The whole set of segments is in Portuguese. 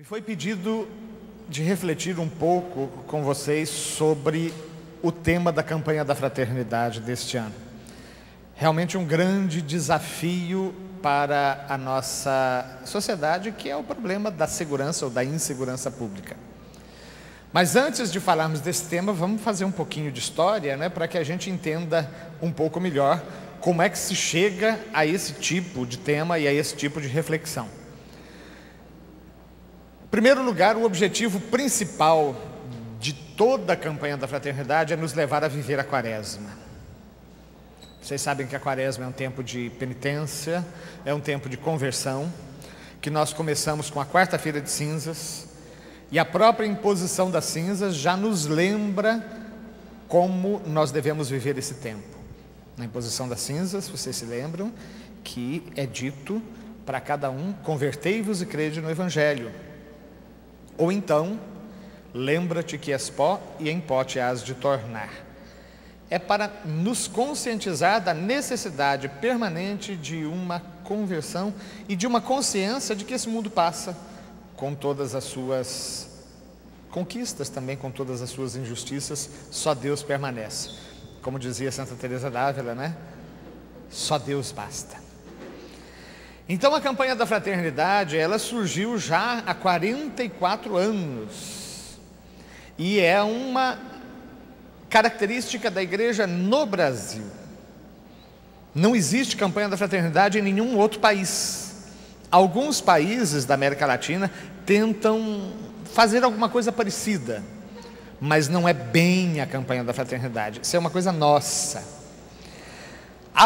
Me foi pedido de refletir um pouco com vocês sobre o tema da campanha da fraternidade deste ano. Realmente um grande desafio para a nossa sociedade, que é o problema da segurança ou da insegurança pública. Mas antes de falarmos desse tema, vamos fazer um pouquinho de história, para que a gente entenda um pouco melhor como é que se chega a esse tipo de tema e a esse tipo de reflexão. Em primeiro lugar, o objetivo principal de toda a campanha da fraternidade é nos levar a viver a quaresma. Vocês sabem que a quaresma é um tempo de penitência, é um tempo de conversão, que nós começamos com a quarta-feira de cinzas, e a própria imposição das cinzas já nos lembra como nós devemos viver esse tempo. Na imposição das cinzas, vocês se lembram que é dito para cada um: convertei-vos e crede no Evangelho. Ou então, lembra-te que és pó e em pó te hás de tornar. É para nos conscientizar da necessidade permanente de uma conversão e de uma consciência de que esse mundo passa, com todas as suas conquistas, também com todas as suas injustiças. Só Deus permanece. Como dizia Santa Teresa d'Ávila, só Deus basta. Então a campanha da fraternidade, ela surgiu já há 44 anos. E é uma característica da igreja no Brasil. Não existe campanha da fraternidade em nenhum outro país. Alguns países da América Latina tentam fazer alguma coisa parecida, mas não é bem a campanha da fraternidade. Isso é uma coisa nossa.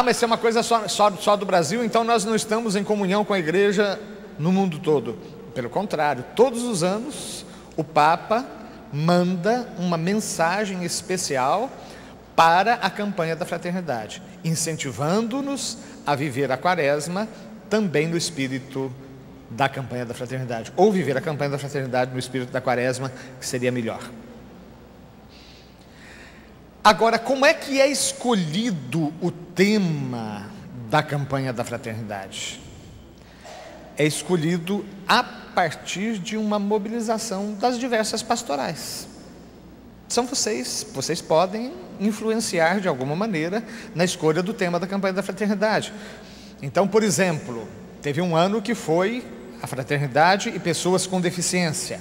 Mas se é uma coisa só do Brasil, então nós não estamos em comunhão com a igreja no mundo todo. Pelo contrário, todos os anos o Papa manda uma mensagem especial para a campanha da fraternidade, incentivando-nos a viver a quaresma também no espírito da campanha da fraternidade, ou viver a campanha da fraternidade no espírito da quaresma, que seria melhor. Agora, como é que é escolhido o tema da campanha da fraternidade? É escolhido a partir de uma mobilização das diversas pastorais. São vocês podem influenciar de alguma maneira na escolha do tema da campanha da fraternidade. Então, por exemplo, teve um ano que foi a fraternidade e pessoas com deficiência.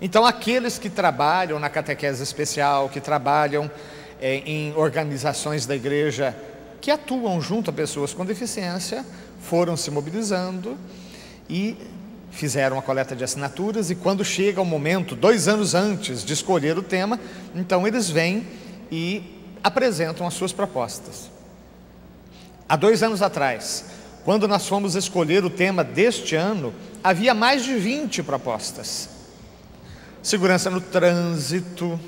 Então, aqueles que trabalham na catequese especial, que trabalham em organizações da igreja que atuam junto a pessoas com deficiência, foram se mobilizando e fizeram a coleta de assinaturas, e quando chega o momento, 2 anos antes de escolher o tema, então eles vêm e apresentam as suas propostas. Há 2 anos atrás, quando nós fomos escolher o tema deste ano, havia mais de 20 propostas. Segurança no trânsito,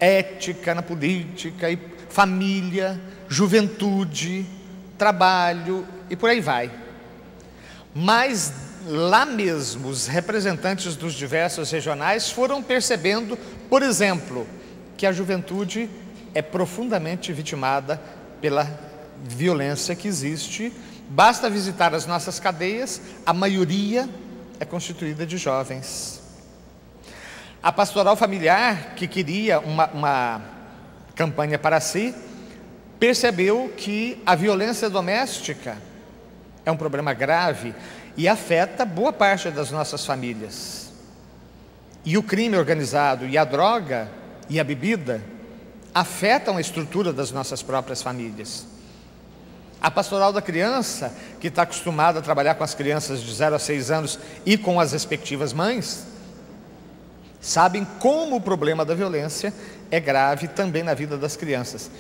ética na política, e família, juventude, trabalho e por aí vai. Mas lá mesmo os representantes dos diversos regionais foram percebendo, por exemplo, que a juventude é profundamente vitimada pela violência que existe. Basta visitar as nossas cadeias, a maioria é constituída de jovens. A pastoral familiar, que queria uma campanha para si, percebeu que a violência doméstica é um problema grave e afeta boa parte das nossas famílias. E o crime organizado e a droga e a bebida afetam a estrutura das nossas próprias famílias. A pastoral da criança, que está acostumada a trabalhar com as crianças de 0 a 6 anos e com as respectivas mães, sabem como o problema da violência é grave também na vida das crianças.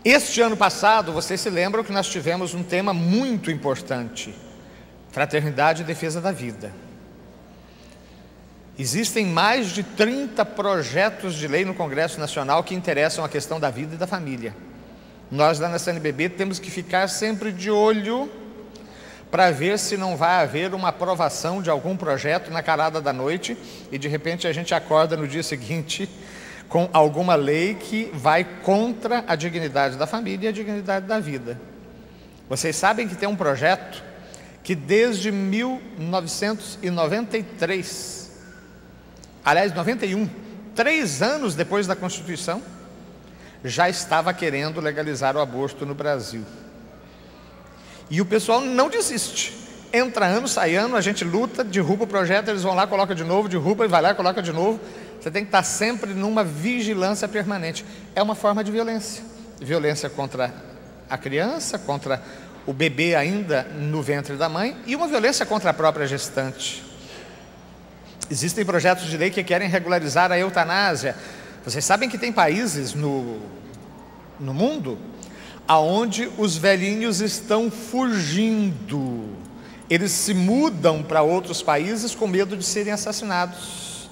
Este ano passado, vocês se lembram que nós tivemos um tema muito importante: fraternidade e defesa da vida. Existem mais de 30 projetos de lei no Congresso Nacional que interessam a questão da vida e da família. Nós lá na CNBB temos que ficar sempre de olho para ver se não vai haver uma aprovação de algum projeto na calada da noite e de repente a gente acorda no dia seguinte com alguma lei que vai contra a dignidade da família e a dignidade da vida. Vocês sabem que tem um projeto que desde 1993 aliás, 91, 3 anos depois da Constituição, já estava querendo legalizar o aborto no Brasil. E o pessoal não desiste. Entra ano, sai ano, a gente luta, derruba o projeto, eles vão lá, coloca de novo, derruba, e vai lá, coloca de novo. Você tem que estar sempre numa vigilância permanente. É uma forma de violência. Violência contra a criança, contra o bebê ainda no ventre da mãe, e uma violência contra a própria gestante. Existem projetos de lei que querem regularizar a eutanásia. Vocês sabem que tem países no mundo aonde os velhinhos estão fugindo. Eles se mudam para outros países com medo de serem assassinados.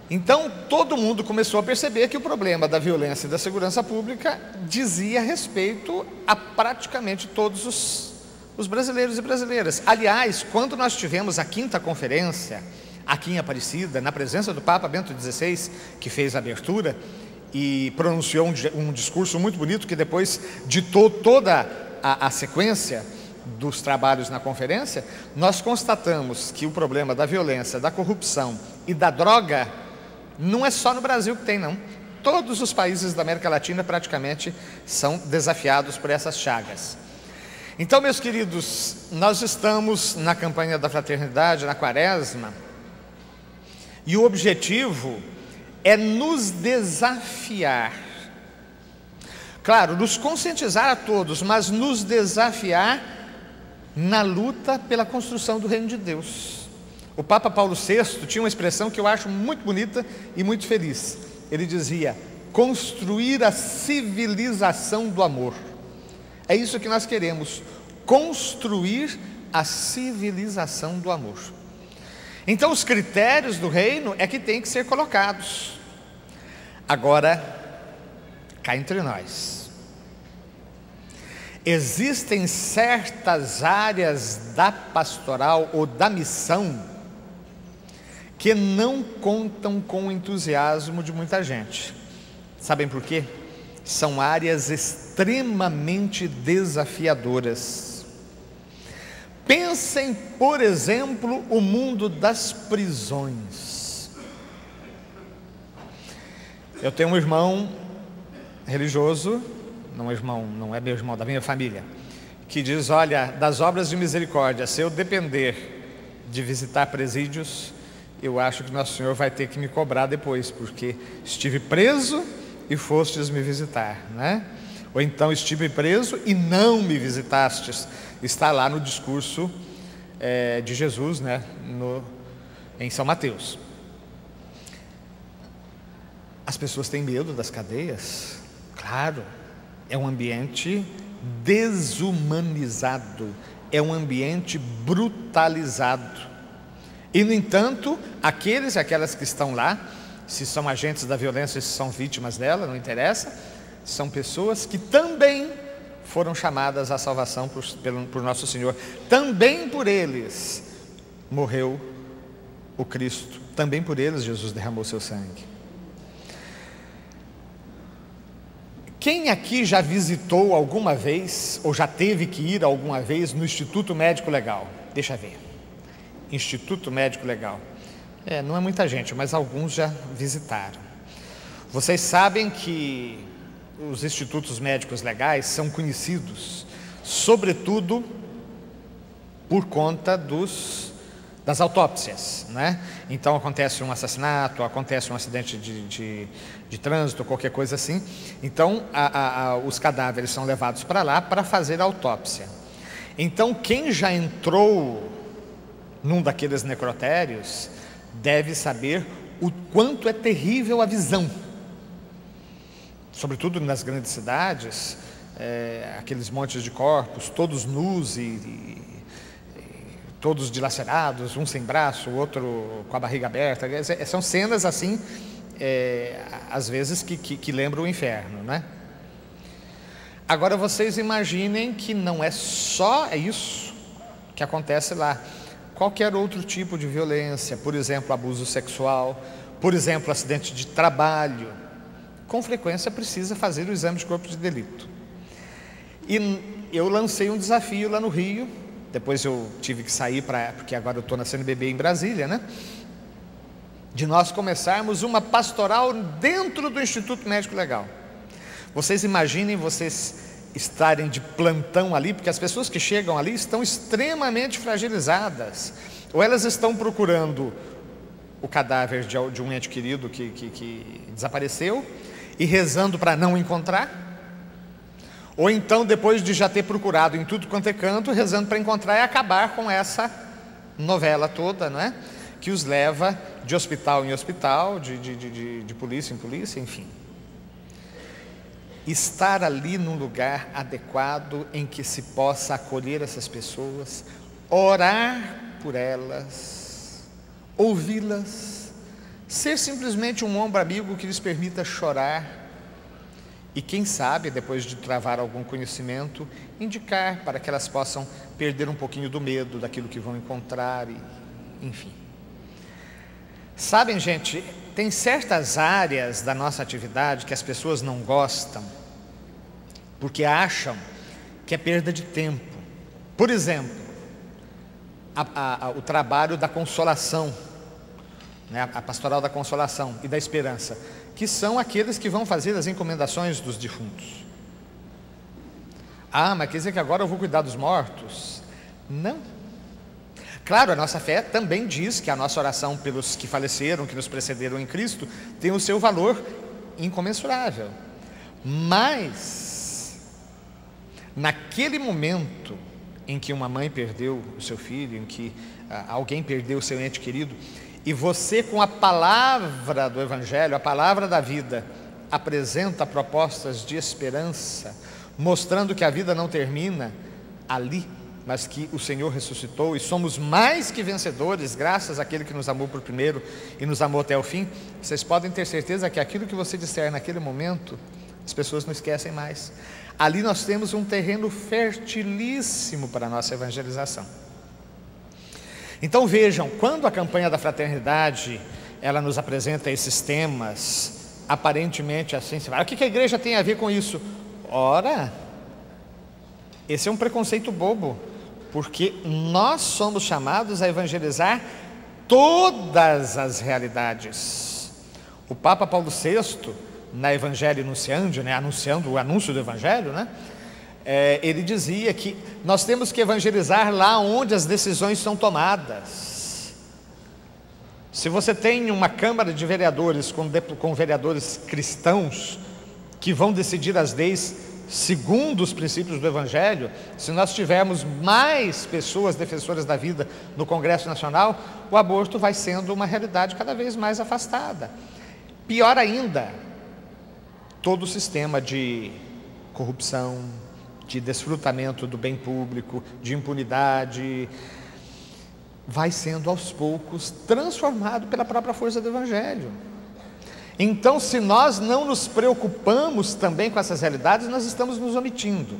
Então, todo mundo começou a perceber que o problema da violência e da segurança pública dizia respeito a praticamente todos os brasileiros e brasileiras. Aliás, quando nós tivemos a 5ª conferência, aqui em Aparecida, na presença do Papa Bento XVI, que fez a abertura e pronunciou um discurso muito bonito, que depois ditou toda a sequência dos trabalhos na conferência, nós constatamos que o problema da violência, da corrupção e da droga não é só no Brasil que tem, não. Todos os países da América Latina praticamente são desafiados por essas chagas. Então, meus queridos, nós estamos na campanha da fraternidade, na Quaresma, e o objetivo é nos desafiar. Claro, nos conscientizar a todos, mas nos desafiar na luta pela construção do reino de Deus. O Papa Paulo VI tinha uma expressão que eu acho muito bonita e muito feliz. Ele dizia: construir a civilização do amor. É isso que nós queremos, construir a civilização do amor. Então, os critérios do reino é que têm que ser colocados. Agora, cá entre nós, existem certas áreas da pastoral ou da missão que não contam com o entusiasmo de muita gente. Sabem por quê? São áreas extremamente desafiadoras. Pensem, por exemplo, o mundo das prisões. Eu tenho um irmão religioso, não é meu irmão, da minha família, que diz: olha, das obras de misericórdia, se eu depender de visitar presídios, eu acho que Nosso Senhor vai ter que me cobrar depois, porque estive preso e fostes me visitar, né? Ou então estive preso e não me visitastes. Está lá no discurso de Jesus, né? Em São Mateus. As pessoas têm medo das cadeias? Claro, é um ambiente desumanizado, é um ambiente brutalizado. E, no entanto, aqueles e aquelas que estão lá, se são agentes da violência, se são vítimas dela, não interessa, são pessoas que também foram chamadas à salvação por Nosso Senhor. Também por eles morreu o Cristo, também por eles Jesus derramou seu sangue. Quem aqui já visitou alguma vez, ou já teve que ir alguma vez no Instituto Médico Legal? Deixa eu ver. Instituto Médico Legal. Não é muita gente, mas alguns já visitaram. Vocês sabem que os institutos médicos legais são conhecidos, sobretudo, por conta das autópsias, né? Então acontece um assassinato, acontece um acidente de trânsito, qualquer coisa assim. Então os cadáveres são levados para lá para fazer a autópsia. Então, quem já entrou num daqueles necrotérios deve saber o quanto é terrível a visão, sobretudo nas grandes cidades, aqueles montes de corpos, todos nus e todos dilacerados, um sem braço, o outro com a barriga aberta. São cenas assim, às vezes que lembram o inferno, né? Agora vocês imaginem que não é só isso que acontece lá. Qualquer outro tipo de violência, por exemplo, abuso sexual, por exemplo, acidente de trabalho, com frequência precisa fazer o exame de corpo de delito. E eu lancei um desafio lá no Rio, depois eu tive que sair, porque agora eu estou na CNBB em Brasília, né? de nós começarmos uma pastoral dentro do Instituto Médico Legal. Vocês imaginem vocês estarem de plantão ali, porque as pessoas que chegam ali estão extremamente fragilizadas, ou elas estão procurando o cadáver de um ente querido que desapareceu e rezando para não encontrar, ou então depois de já ter procurado em tudo quanto é canto, rezando para encontrar e acabar com essa novela toda, não é? Que os leva de hospital em hospital, de polícia em polícia, enfim. Estar ali num lugar adequado em que se possa acolher essas pessoas, orar por elas, ouvi-las, ser simplesmente um ombro amigo que lhes permita chorar e, quem sabe, depois de travar algum conhecimento, indicar para que elas possam perder um pouquinho do medo daquilo que vão encontrar, enfim. Sabem, gente, tem certas áreas da nossa atividade que as pessoas não gostam, porque acham que é perda de tempo. Por exemplo, o trabalho da consolação, né? A pastoral da consolação e da esperança, que são aqueles que vão fazer as encomendações dos defuntos. Ah, mas quer dizer que agora eu vou cuidar dos mortos? Não. Claro, a nossa fé também diz que a nossa oração pelos que faleceram, que nos precederam em Cristo, tem o seu valor incomensurável. Mas, naquele momento em que uma mãe perdeu o seu filho, em que alguém perdeu o seu ente querido, e você, com a palavra do Evangelho, a palavra da vida, apresenta propostas de esperança, mostrando que a vida não termina ali, mas que o Senhor ressuscitou e somos mais que vencedores, graças àquele que nos amou por primeiro e nos amou até o fim. Vocês podem ter certeza que aquilo que você disser naquele momento, as pessoas não esquecem mais. Ali nós temos um terreno fertilíssimo para a nossa evangelização. Então vejam, quando a campanha da fraternidade, ela nos apresenta esses temas, aparentemente assim, o que a igreja tem a ver com isso? Ora, esse é um preconceito bobo, porque nós somos chamados a evangelizar todas as realidades. O Papa Paulo VI, na Evangelii Nuntiandi, né, anunciando o anúncio do Evangelho, né, ele dizia que nós temos que evangelizar lá onde as decisões são tomadas. Se você tem uma Câmara de Vereadores com vereadores cristãos que vão decidir as leis segundo os princípios do Evangelho, se nós tivermos mais pessoas defensoras da vida no Congresso Nacional, o aborto vai sendo uma realidade cada vez mais afastada. Pior ainda, todo o sistema de corrupção, de desfrutamento do bem público, de impunidade, vai sendo aos poucos transformado pela própria força do Evangelho. Então, se nós não nos preocupamos também com essas realidades, nós estamos nos omitindo.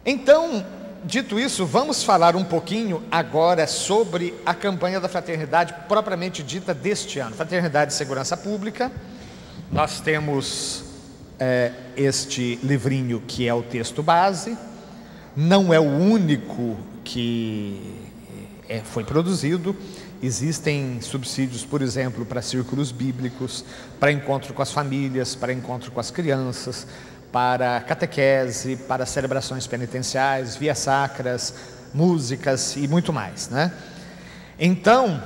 Então, dito isso, vamos falar um pouquinho agora sobre a campanha da fraternidade propriamente dita deste ano. Fraternidade e Segurança Pública. Nós temos este livrinho que é o texto base. Não é o único que foi produzido. Existem subsídios, por exemplo, para círculos bíblicos, para encontro com as famílias, para encontro com as crianças, para catequese, para celebrações penitenciais, vias sacras, músicas e muito mais, né? Então,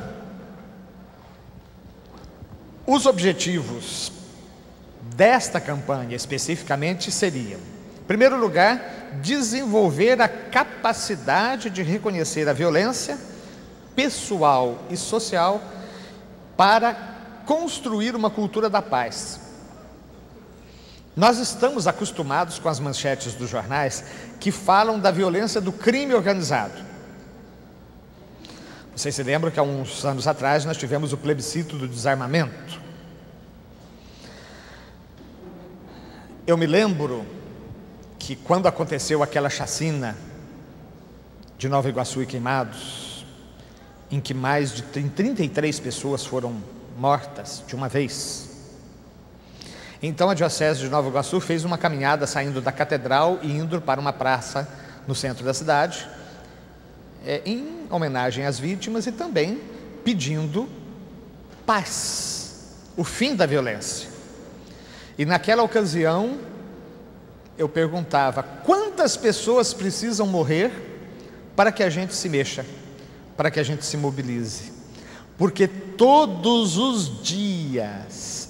os objetivos desta campanha especificamente seriam, em primeiro lugar, desenvolver a capacidade de reconhecer a violência pessoal e social para construir uma cultura da paz. Nós estamos acostumados com as manchetes dos jornais que falam da violência do crime organizado. Vocês se lembram que há uns anos atrás nós tivemos o plebiscito do desarmamento? Eu me lembro que quando aconteceu aquela chacina de Nova Iguaçu e Queimados, em que mais de 33 pessoas foram mortas de uma vez. Então a Diocese de Nova Iguaçu fez uma caminhada saindo da catedral e indo para uma praça no centro da cidade, em homenagem às vítimas e também pedindo paz, o fim da violência. E naquela ocasião, eu perguntava: quantas pessoas precisam morrer para que a gente se mexa, para que a gente se mobilize? Porque todos os dias,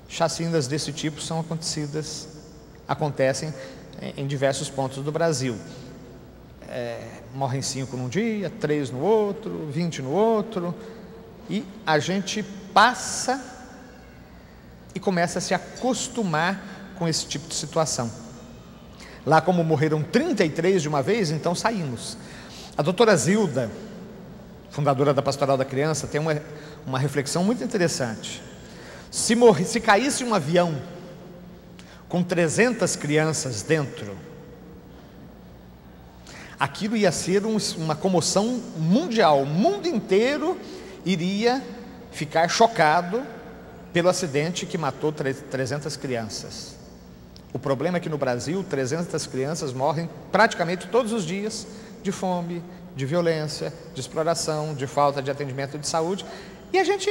chacinas desse tipo acontecem em diversos pontos do Brasil. Morrem 5 num dia, 3 no outro, 20 no outro, e a gente passa e começa a se acostumar com esse tipo de situação. Lá, como morreram 33 de uma vez, então saímos. A doutora Zilda, fundadora da Pastoral da Criança, tem uma reflexão muito interessante. Se caísse um avião com 300 crianças dentro, aquilo ia ser uma comoção mundial. O mundo inteiro iria ficar chocado pelo acidente que matou 300 crianças. O problema é que no Brasil 300 crianças morrem praticamente todos os dias de fome, de violência, de exploração, de falta de atendimento de saúde, e a gente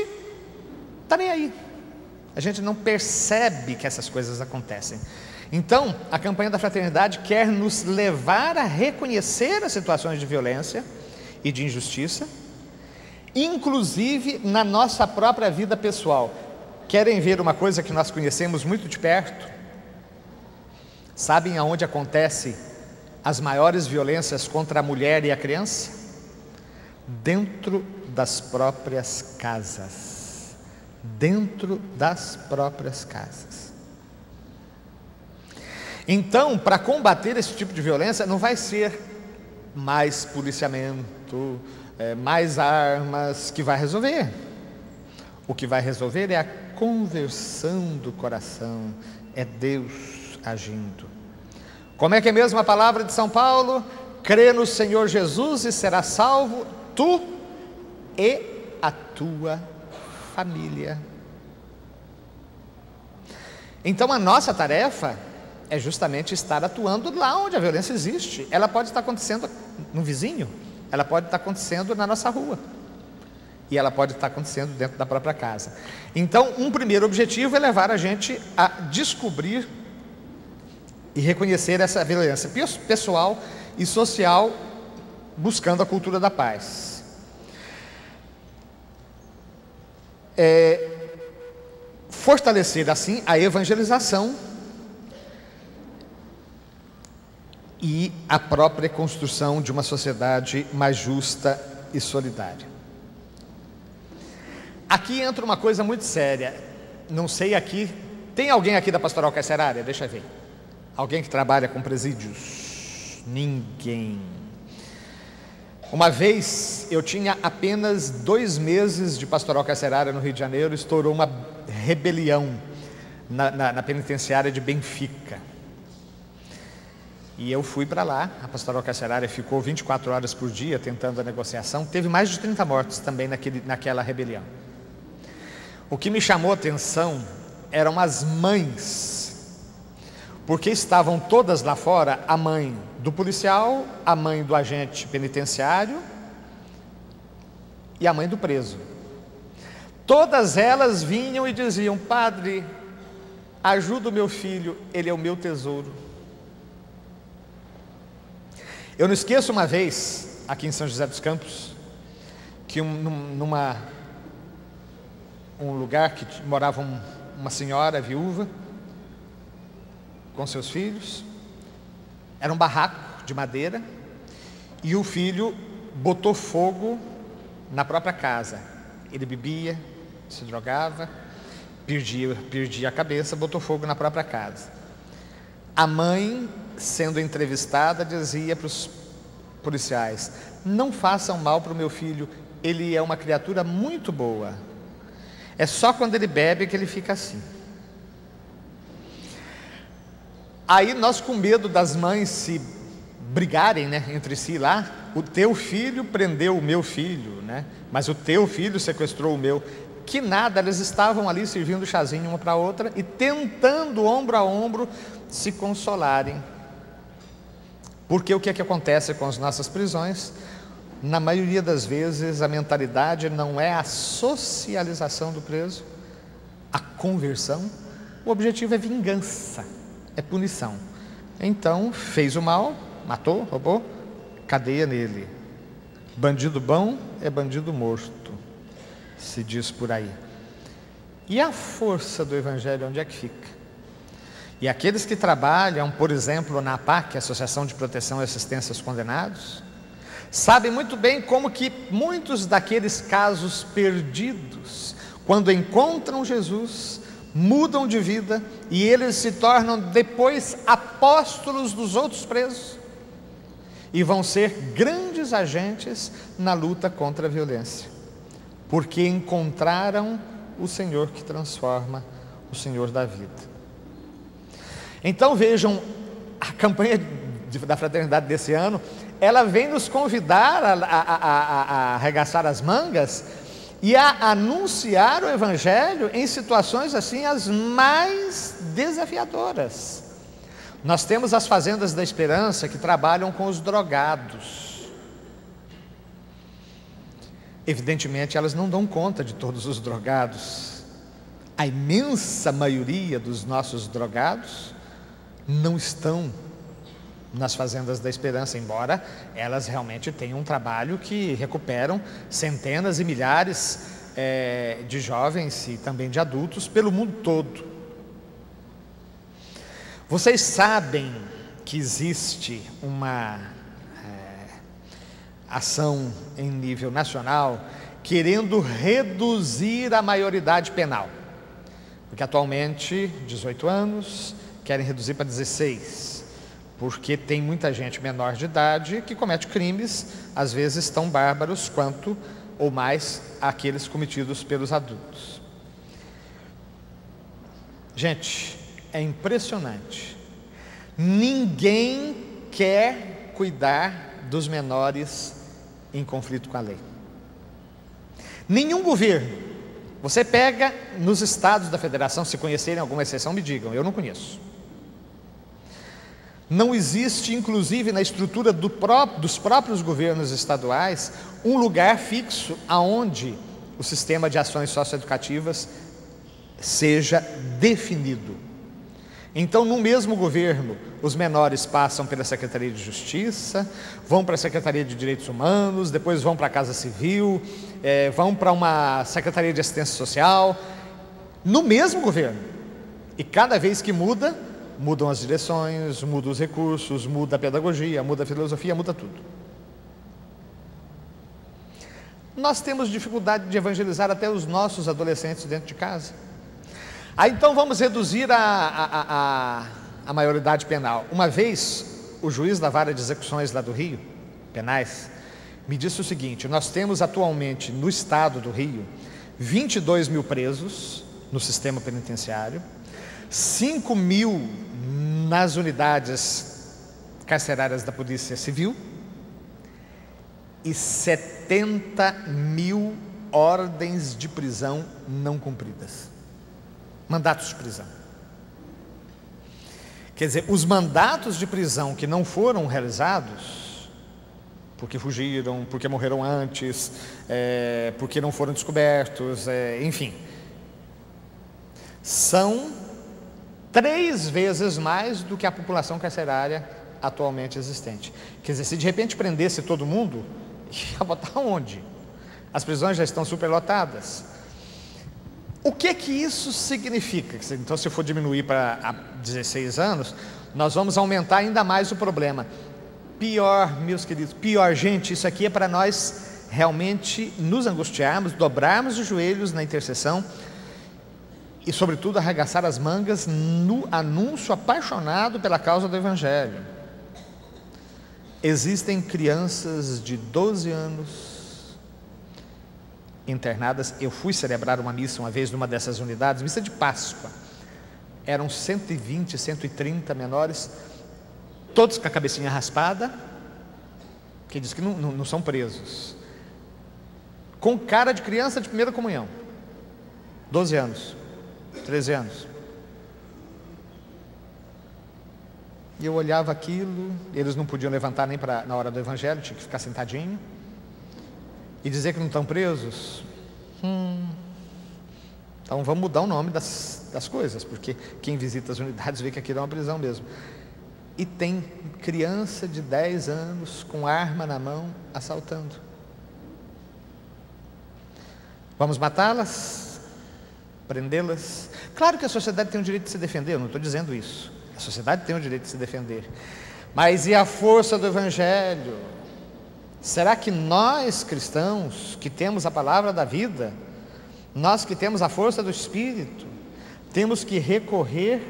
está nem aí. A gente não percebe que essas coisas acontecem. Então, a campanha da fraternidade quer nos levar a reconhecer as situações de violência e de injustiça, inclusive na nossa própria vida pessoal. Querem ver uma coisa que nós conhecemos muito de perto? Sabem aonde acontece as maiores violências contra a mulher e a criança? Dentro das próprias casas. Dentro das próprias casas. Então, para combater esse tipo de violência, não vai ser mais policiamento, mais armas que vai resolver. O que vai resolver é a conversão do coração, é Deus agindo. Como é que é mesmo a palavra de São Paulo? Crê no Senhor Jesus e será salvo, tu e a tua família. Então a nossa tarefa é justamente estar atuando lá onde a violência existe. Ela pode estar acontecendo no vizinho, ela pode estar acontecendo na nossa rua, e ela pode estar acontecendo dentro da própria casa. Então, um primeiro objetivo é levar a gente a descobrir e reconhecer essa violência pessoal e social, buscando a cultura da paz. Fortalecer assim a evangelização e a própria construção de uma sociedade mais justa e solidária. Aqui entra uma coisa muito séria. Não sei aqui, tem alguém aqui da Pastoral Carcerária? Deixa eu ver. Alguém que trabalha com presídios? Ninguém. Uma vez, eu tinha apenas 2 meses de Pastoral Carcerária no Rio de Janeiro, estourou uma rebelião na penitenciária de Benfica. E eu fui para lá. A Pastoral Carcerária ficou 24 horas por dia tentando a negociação. Teve mais de 30 mortos também naquela rebelião. O que me chamou a atenção eram as mães, porque estavam todas lá fora, a mãe do policial, a mãe do agente penitenciário e a mãe do preso. Todas elas vinham e diziam: padre, ajuda o meu filho, ele é o meu tesouro. Eu não esqueço uma vez, aqui em São José dos Campos, que um lugar que morava uma senhora viúva com seus filhos. Era um barraco de madeira e o filho botou fogo na própria casa. Ele bebia, se drogava, perdia a cabeça, botou fogo na própria casa. A mãe, sendo entrevistada, dizia para os policiais: não façam mal para o meu filho, ele é uma criatura muito boa, é só quando ele bebe que ele fica assim. Aí nós, com medo das mães se brigarem, né, entre si lá, o teu filho prendeu o meu filho, né, mas o teu filho sequestrou o meu. Que nada, eles estavam ali servindo chazinho uma para a outra e tentando, ombro a ombro, se consolarem. Porque o que é que acontece com as nossas prisões? na maioria das vezes a mentalidade não é a socialização do preso, a conversão. O objetivo é vingança, é punição. Então, fez o mal, matou, roubou, cadeia nele. Bandido bom é bandido morto, se diz por aí. E a força do Evangelho, onde é que fica? E aqueles que trabalham, por exemplo, na APAC, Associação de Proteção e Assistência aos Condenados, sabem muito bem como que muitos daqueles casos perdidos, quando encontram Jesus, mudam de vida e eles se tornam depois apóstolos dos outros presos e vão ser grandes agentes na luta contra a violência, porque encontraram o Senhor que transforma, o Senhor da vida. Então vejam, a campanha da fraternidade desse ano, ela vem nos convidar a arregaçar as mangas e a anunciar o Evangelho em situações assim as mais desafiadoras. Nós temos as fazendas da esperança que trabalham com os drogados. Evidentemente elas não dão conta de todos os drogados. A imensa maioria dos nossos drogados não estão nas fazendas da esperança, embora elas realmente tenham um trabalho que recuperam centenas e milhares de jovens e também de adultos pelo mundo todo. Vocês sabem que existe uma ação em nível nacional querendo reduzir a maioridade penal, porque atualmente 18 anos, querem reduzir para 16, porque tem muita gente menor de idade que comete crimes, às vezes tão bárbaros quanto ou mais aqueles cometidos pelos adultos. Gente, é impressionante. Ninguém quer cuidar dos menores em conflito com a lei. Nenhum governo. Você pega nos estados da federação, se conhecerem alguma exceção, me digam, eu não conheço. Não existe, inclusive, na estrutura dos próprios governos estaduais, um lugar fixo aonde o sistema de ações socioeducativas seja definido. Então, no mesmo governo, os menores passam pela Secretaria de Justiça, vão para a Secretaria de Direitos Humanos, depois vão para a Casa Civil, vão para uma Secretaria de Assistência Social, no mesmo governo. E cada vez que mudam as direções, mudam os recursos, muda a pedagogia, muda a filosofia, muda tudo. Nós temos dificuldade de evangelizar até os nossos adolescentes dentro de casa. Aí então vamos reduzir a maioridade penal. Uma vez, o juiz da vara de execuções lá do Rio, penais, me disse o seguinte: nós temos atualmente no estado do Rio 22 mil presos no sistema penitenciário, 5 mil nas unidades carcerárias da Polícia Civil e 70 mil ordens de prisão não cumpridas. Mandatos de prisão. Quer dizer, os mandatos de prisão que não foram realizados, porque fugiram, porque morreram antes, porque não foram descobertos, enfim, são 3 vezes mais do que a população carcerária atualmente existente. Quer dizer, se de repente prendesse todo mundo, ia botar onde? As prisões já estão superlotadas. O que isso significa? Então, se for diminuir para 16 anos, nós vamos aumentar ainda mais o problema. Pior, meus queridos, pior, gente, isso aqui é para nós realmente nos angustiarmos, dobrarmos os joelhos na intercessão e, sobretudo, arregaçar as mangas no anúncio apaixonado pela causa do Evangelho. Existem crianças de 12 anos internadas. Eu fui celebrar uma missa uma vez numa dessas unidades, missa de Páscoa. Eram 120, 130 menores, todos com a cabecinha raspada, que diz que não são presos, com cara de criança de primeira comunhão, 12 anos, 13 anos. E eu olhava aquilo, eles não podiam levantar nem na hora do Evangelho, tinha que ficar sentadinho. e dizer que não estão presos? Então vamos mudar o nome das coisas, porque quem visita as unidades vê que aquilo é uma prisão mesmo. E tem criança de 10 anos com arma na mão assaltando. Vamos matá-las? Prendê-las? Claro que a sociedade tem o direito de se defender, eu não estou dizendo isso. A sociedade tem o direito de se defender. Mas e a força do Evangelho? Será que nós cristãos, que temos a palavra da vida, nós que temos a força do Espírito, temos que recorrer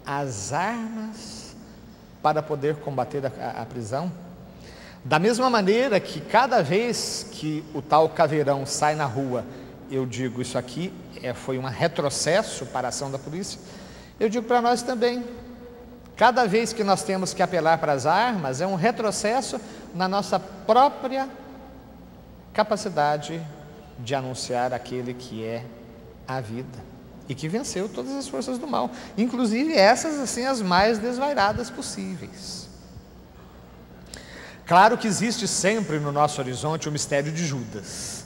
às armas para poder combater a prisão? Da mesma maneira que cada vez que o tal caveirão sai na rua, eu digo isso aqui foi um retrocesso para a ação da polícia, eu digo para nós também, cada vez que nós temos que apelar para as armas, é um retrocesso na nossa própria capacidade de anunciar aquele que é a vida e que venceu todas as forças do mal, inclusive essas assim as mais desvairadas possíveis. Claro que existe sempre no nosso horizonte o mistério de Judas.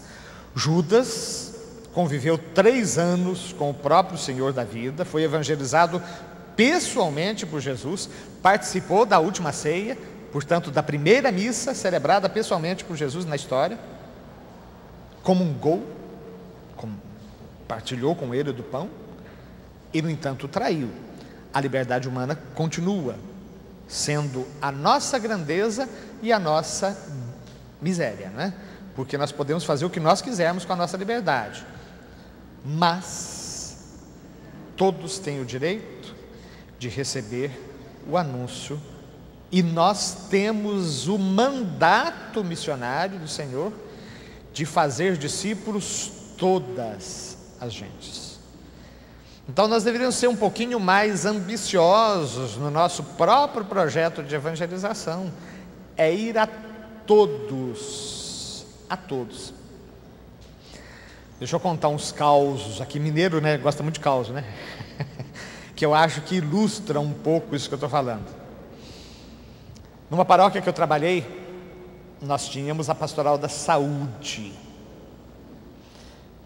Judas conviveu 3 anos com o próprio Senhor da vida, foi evangelizado pessoalmente por Jesus, participou da última ceia, portanto da primeira missa celebrada pessoalmente por Jesus na história, comungou, partilhou com ele do pão e no entanto traiu. A liberdade humana continua sendo a nossa grandeza e a nossa miséria, né? Porque nós podemos fazer o que nós quisermos com a nossa liberdade, mas todos têm o direito de receber o anúncio, e nós temos o mandato missionário do Senhor de fazer discípulos todas as gentes. Então nós deveríamos ser um pouquinho mais ambiciosos no nosso próprio projeto de evangelização, é ir a todos, Deixa eu contar uns causos aqui, mineiro, né, gosta muito de causo, né, que eu acho que ilustra um pouco isso que eu estou falando. Numa paróquia que eu trabalhei, nós tínhamos a pastoral da saúde.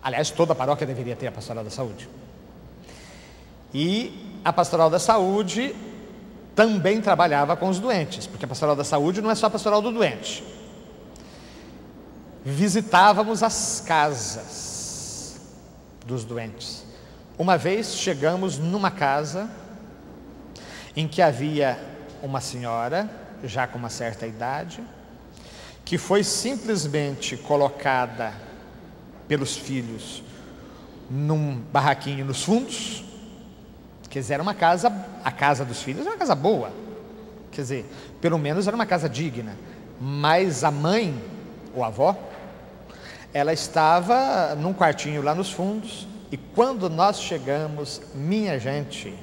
Aliás, toda paróquia deveria ter a pastoral da saúde. E a pastoral da saúde também trabalhava com os doentes, porque a pastoral da saúde não é só a pastoral do doente. Visitávamos as casas dos doentes. Uma vez chegamos numa casa em que havia uma senhora, já com uma certa idade, que foi simplesmente colocada pelos filhos num barraquinho nos fundos. Quer dizer, era uma casa, a casa dos filhos era uma casa boa, quer dizer, pelo menos era uma casa digna, mas a mãe, ou a avó, ela estava num quartinho lá nos fundos, e quando nós chegamos, minha gente,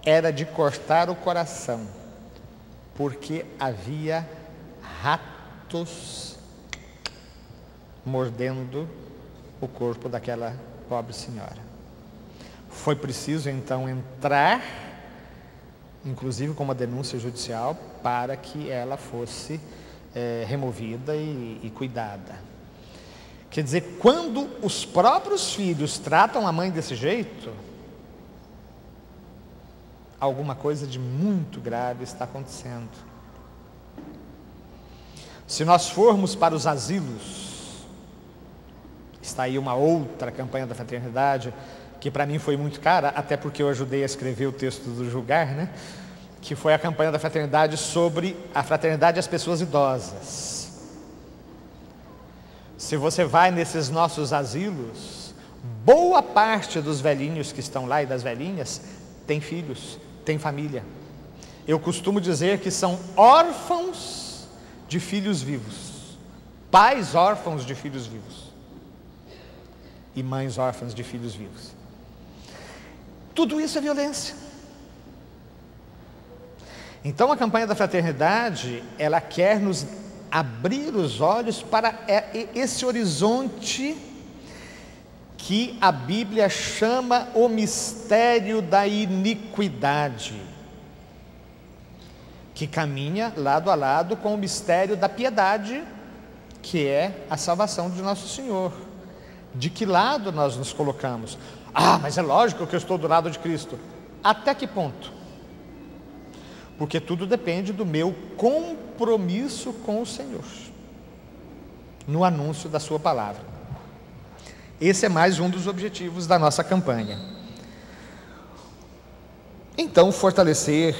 era de cortar o coração, porque havia ratos mordendo o corpo daquela pobre senhora. Foi preciso então entrar, inclusive com uma denúncia judicial, para que ela fosse removida e cuidada. Quer dizer, quando os próprios filhos tratam a mãe desse jeito, alguma coisa de muito grave está acontecendo. Se nós formos para os asilos, está aí uma outra campanha da fraternidade, que para mim foi muito cara, até porque eu ajudei a escrever o texto do Julgar, né? Que foi a campanha da fraternidade sobre a fraternidade e as pessoas idosas. Se você vai nesses nossos asilos, boa parte dos velhinhos que estão lá e das velhinhas tem filhos, tem família. Eu costumo dizer que são órfãos de filhos vivos, pais órfãos de filhos vivos e mães órfãs de filhos vivos. Tudo isso é violência. Então a campanha da fraternidade, ela quer nos abrir os olhos para esse horizonte que a Bíblia chama o mistério da iniquidade, que caminha lado a lado com o mistério da piedade que é a salvação de nosso Senhor. De que lado nós nos colocamos? Ah, mas é lógico que eu estou do lado de Cristo. Até que ponto? Porque tudo depende do meu compromisso com o Senhor, no anúncio da sua palavra. Esse é mais um dos objetivos da nossa campanha. Então, fortalecer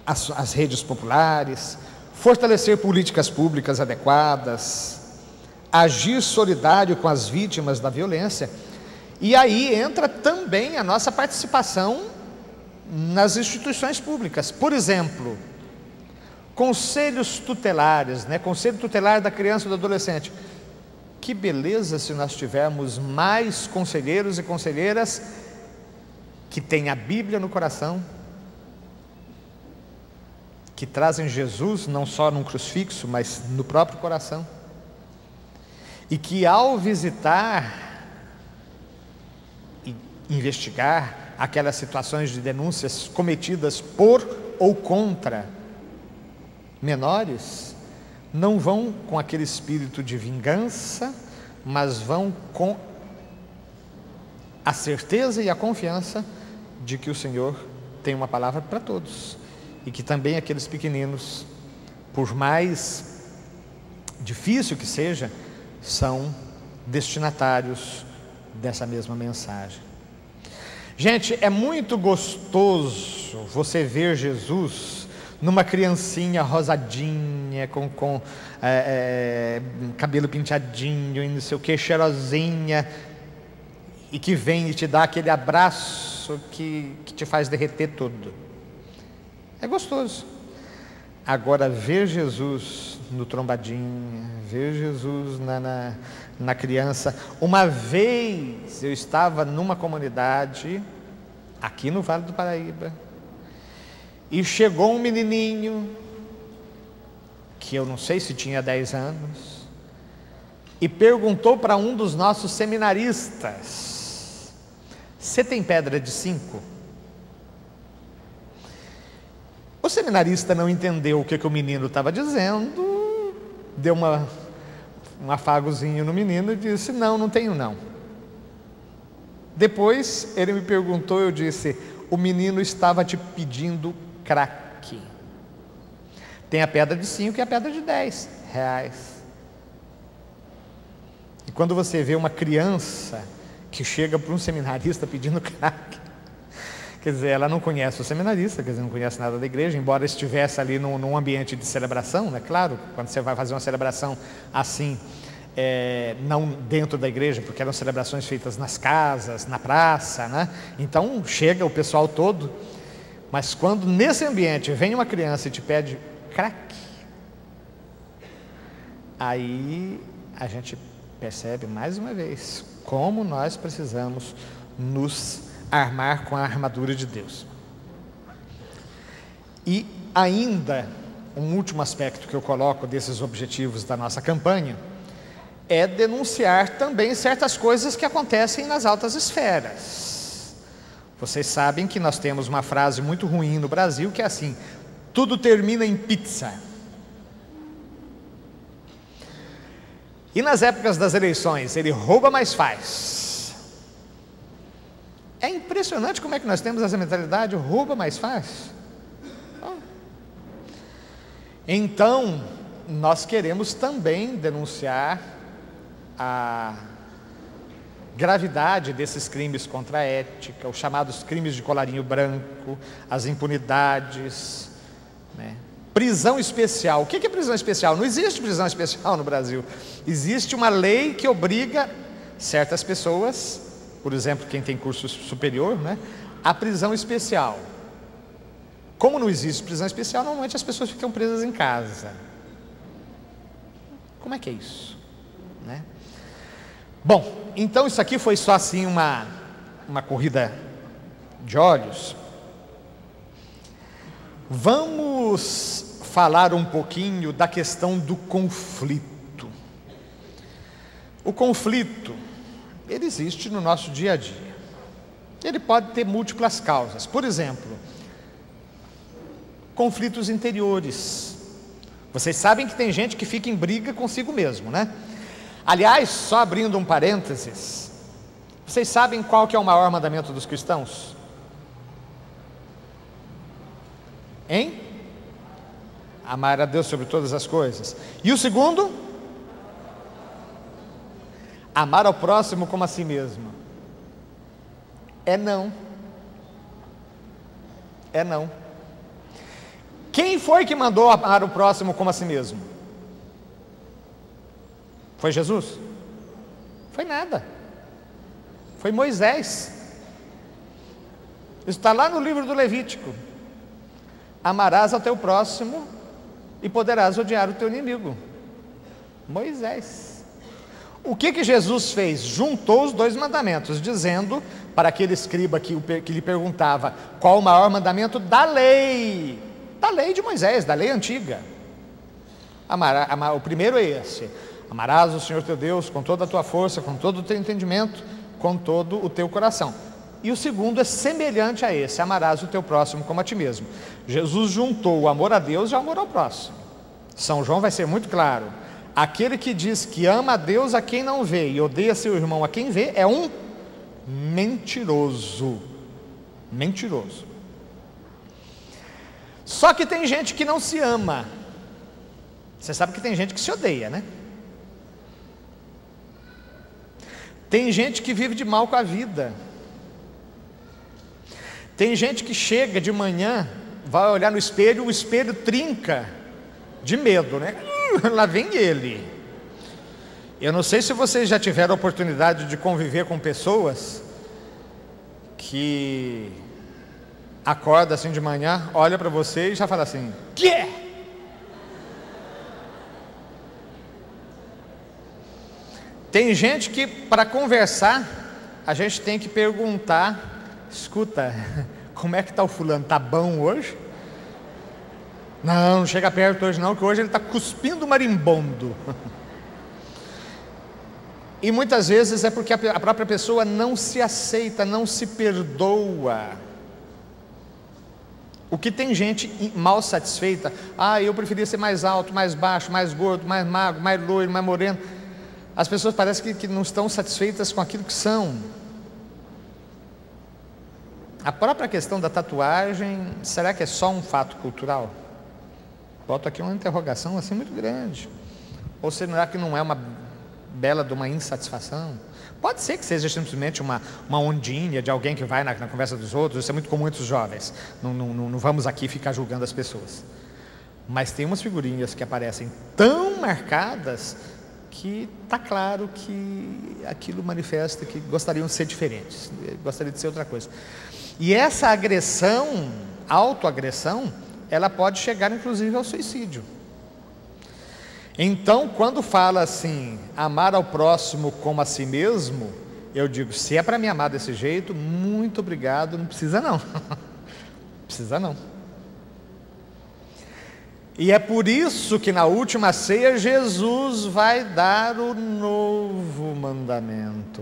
as redes populares, fortalecer políticas públicas adequadas, agir solidário com as vítimas da violência. E aí entra também a nossa participação nas instituições públicas. Por exemplo, conselhos tutelares, Conselho tutelar da criança e do adolescente. Que beleza se nós tivermos mais conselheiros e conselheiras que têm a Bíblia no coração, que trazem Jesus não só num crucifixo, mas no próprio coração, e que ao visitar e investigar aquelas situações de denúncias cometidas por ou contra menores, não vão com aquele espírito de vingança, mas vão com a certeza e a confiança de que o Senhor tem uma palavra para todos, e que também aqueles pequeninos, por mais difícil que seja, são destinatários dessa mesma mensagem. Gente, é muito gostoso você ver Jesus numa criancinha rosadinha, com cabelo penteadinho e não sei o que, cheirosinha, e que vem e te dá aquele abraço que te faz derreter tudo. É gostoso. Agora, ver Jesus no trombadinha, ver Jesus na criança. Uma vez eu estava numa comunidade aqui no Vale do Paraíba, e chegou um menininho, que eu não sei se tinha 10 anos, e perguntou para um dos nossos seminaristas: você tem pedra de 5? O seminarista não entendeu o que o menino estava dizendo, deu um afagozinho no menino e disse: não tenho não. Depois ele me perguntou, eu disse: o menino estava te pedindo crack. Tem a pedra de 5 e a pedra de 10 reais. E quando você vê uma criança que chega para um seminarista pedindo crack, quer dizer, ela não conhece o seminarista, quer dizer, não conhece nada da igreja, embora estivesse ali num ambiente de celebração, claro, quando você vai fazer uma celebração assim, não dentro da igreja, porque eram celebrações feitas nas casas, na praça, então chega o pessoal todo, mas quando nesse ambiente vem uma criança e te pede crack, aí a gente percebe mais uma vez como nós precisamos nos armar com a armadura de Deus. E ainda um último aspecto que eu coloco desses objetivos da nossa campanha é denunciar também certas coisas que acontecem nas altas esferas. Vocês sabem que nós temos uma frase muito ruim no Brasil que é assim: tudo termina em pizza. E nas épocas das eleições, ele rouba, mas faz. É impressionante como é que nós temos essa mentalidade: rouba, mas faz. Então, nós queremos também denunciar a gravidade desses crimes contra a ética, os chamados crimes de colarinho branco, as impunidades, prisão especial. O que é prisão especial? Não existe prisão especial no Brasil. Existe uma lei que obriga certas pessoas, por exemplo, quem tem curso superior, a prisão especial. Como não existe prisão especial, normalmente as pessoas ficam presas em casa. Como é que é isso? Bom, então isso aqui foi só assim uma corrida de olhos. Vamos falar um pouquinho da questão do conflito. O conflito, ele existe no nosso dia a dia. Ele pode ter múltiplas causas. Por exemplo, conflitos interiores, Vocês sabem que tem gente que fica em briga consigo mesmo, né? Aliás, só abrindo um parênteses, vocês sabem qual que é o maior mandamento dos cristãos? Hein? Amar a Deus sobre todas as coisas. E o segundo? Amar ao próximo como a si mesmo. É não. É não. Quem foi que mandou amar o próximo como a si mesmo? Foi Jesus? Foi nada. Foi Moisés. Isso está lá no livro do Levítico. Amarás ao teu próximo e poderás odiar o teu inimigo. Moisés. O que Jesus fez? Juntou os dois mandamentos, dizendo para aquele escriba que lhe perguntava qual o maior mandamento da lei de Moisés, da lei antiga. O primeiro é esse: amarás o Senhor teu Deus com toda a tua força, com todo o teu entendimento, com todo o teu coração. E o segundo é semelhante a esse: amarás o teu próximo como a ti mesmo. Jesus juntou o amor a Deus e o amor ao próximo. São João vai ser muito claro: aquele que diz que ama a Deus a quem não vê e odeia seu irmão a quem vê é um mentiroso. Mentiroso. Só que tem gente que não se ama. Você sabe que tem gente que se odeia, né? Tem gente que vive de mal com a vida. Tem gente que chega de manhã, vai olhar no espelho, o espelho trinca de medo, né? Lá vem ele. Eu não sei se vocês já tiveram a oportunidade de conviver com pessoas que acorda assim de manhã, olha para você e já fala assim: que é? Tem gente que para conversar a gente tem que perguntar: escuta, como é que está o fulano? Está bom hoje? Não chega perto hoje não, que hoje ele está cuspindo marimbondo. E muitas vezes é porque a própria pessoa não se aceita, não se perdoa. O que tem gente mal satisfeita: eu preferia ser mais alto, mais baixo, mais gordo, mais magro, mais loiro, mais moreno. As pessoas parecem que não estão satisfeitas com aquilo que são. A própria questão da tatuagem, será que é só um fato cultural? Boto aqui uma interrogação assim muito grande. Ou será que não é uma bela de uma insatisfação? Pode ser que seja simplesmente uma ondinha de alguém que vai na conversa dos outros. Isso é muito comum entre os jovens. Não vamos aqui ficar julgando as pessoas. Mas tem umas figurinhas que aparecem tão marcadas que está claro que aquilo manifesta que gostariam de ser diferentes, gostariam de ser outra coisa. E essa agressão, autoagressão, ela pode chegar inclusive ao suicídio. Então, quando fala assim, amar ao próximo como a si mesmo, eu digo: se é para me amar desse jeito, muito obrigado, não precisa não. Precisa não. E é por isso que na última ceia Jesus vai dar o novo mandamento: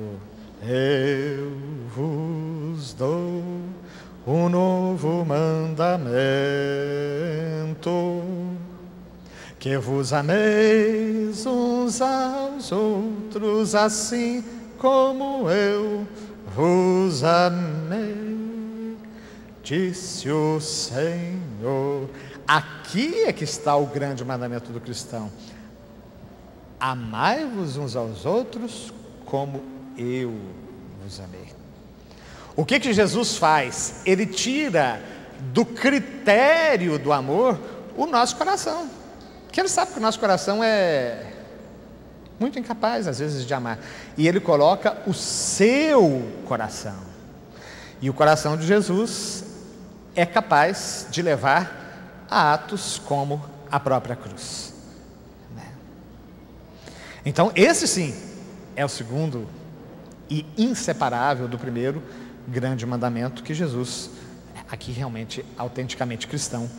eu vos dou um novo mandamento, que vos ameis uns aos outros, assim como eu vos amei, disse o Senhor. Aqui é que está o grande mandamento do cristão: amai-vos uns aos outros como eu vos amei. O que Jesus faz? Ele tira do critério do amor o nosso coração, porque ele sabe que o nosso coração é muito incapaz às vezes de amar, e ele coloca o seu coração, e o coração de Jesus é capaz de levar a atos como a própria cruz. Então esse sim é o segundo e inseparável do primeiro grande mandamento que Jesus, aqui realmente autenticamente cristão,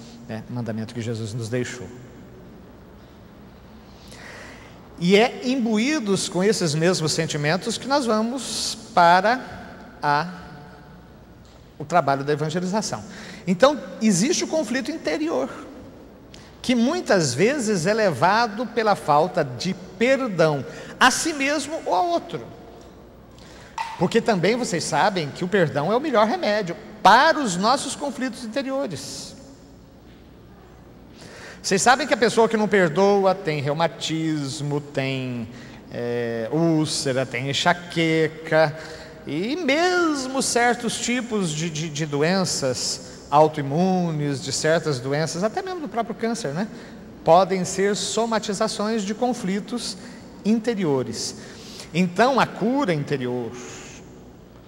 mandamento que Jesus nos deixou. E é imbuídos com esses mesmos sentimentos que nós vamos para o trabalho da evangelização. Então existe o conflito interior, que muitas vezes é levado pela falta de perdão a si mesmo ou a outro. Porque também vocês sabem que o perdão é o melhor remédio para os nossos conflitos interiores. Vocês sabem que a pessoa que não perdoa tem reumatismo, tem úlcera, tem enxaqueca, e mesmo certos tipos de doenças autoimunes, de certas doenças, até mesmo do próprio câncer, né? Podem ser somatizações de conflitos interiores. Então, a cura interior,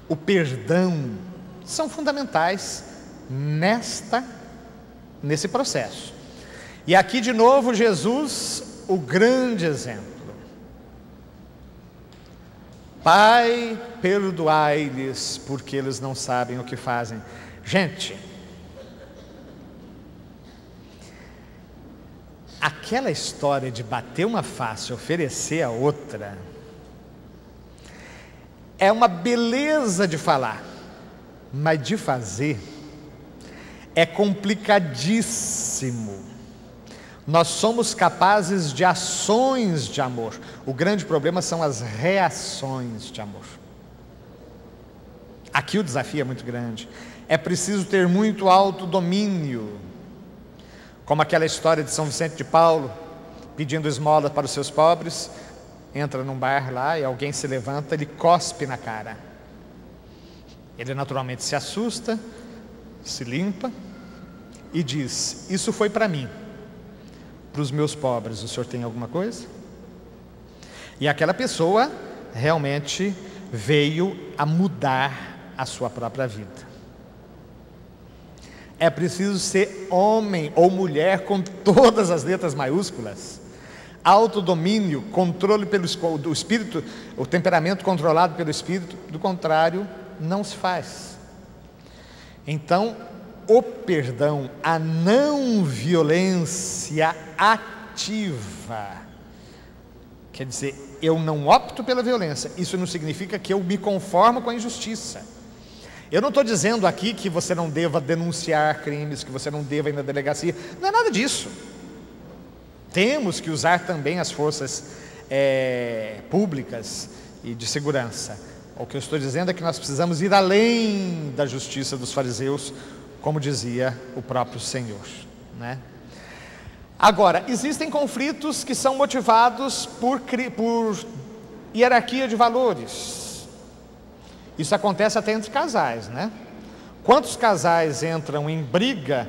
o perdão, são fundamentais nesse processo. E aqui de novo Jesus, o grande exemplo. Pai, perdoai-lhes, porque eles não sabem o que fazem. Gente, aquela história de bater uma face e oferecer a outra, é uma beleza de falar, mas de fazer é complicadíssimo. Nós somos capazes de ações de amor. O grande problema são as reações de amor. Aqui o desafio é muito grande. É preciso ter muito autodomínio. Como aquela história de São Vicente de Paulo, pedindo esmola para os seus pobres, entra num bar lá e alguém se levanta, ele cospe na cara. Ele naturalmente se assusta, se limpa e diz: isso foi para mim. Para os meus pobres, o senhor tem alguma coisa? E aquela pessoa realmente veio a mudar a sua própria vida. É preciso ser homem ou mulher com todas as letras maiúsculas. Autodomínio, controle do espírito, o temperamento controlado pelo espírito, do contrário, não se faz. Então, o perdão, a não violência ativa, quer dizer, eu não opto pela violência. Isso não significa que eu me conformo com a injustiça. Eu não estou dizendo aqui que você não deva denunciar crimes, que você não deva ir na delegacia, não é nada disso. Temos que usar também as forças públicas e de segurança. O que eu estou dizendo é que nós precisamos ir além da justiça dos fariseus, como dizia o próprio Senhor, né? Agora, existem conflitos que são motivados por hierarquia de valores. Isso acontece até entre casais, né? Quantos casais entram em briga,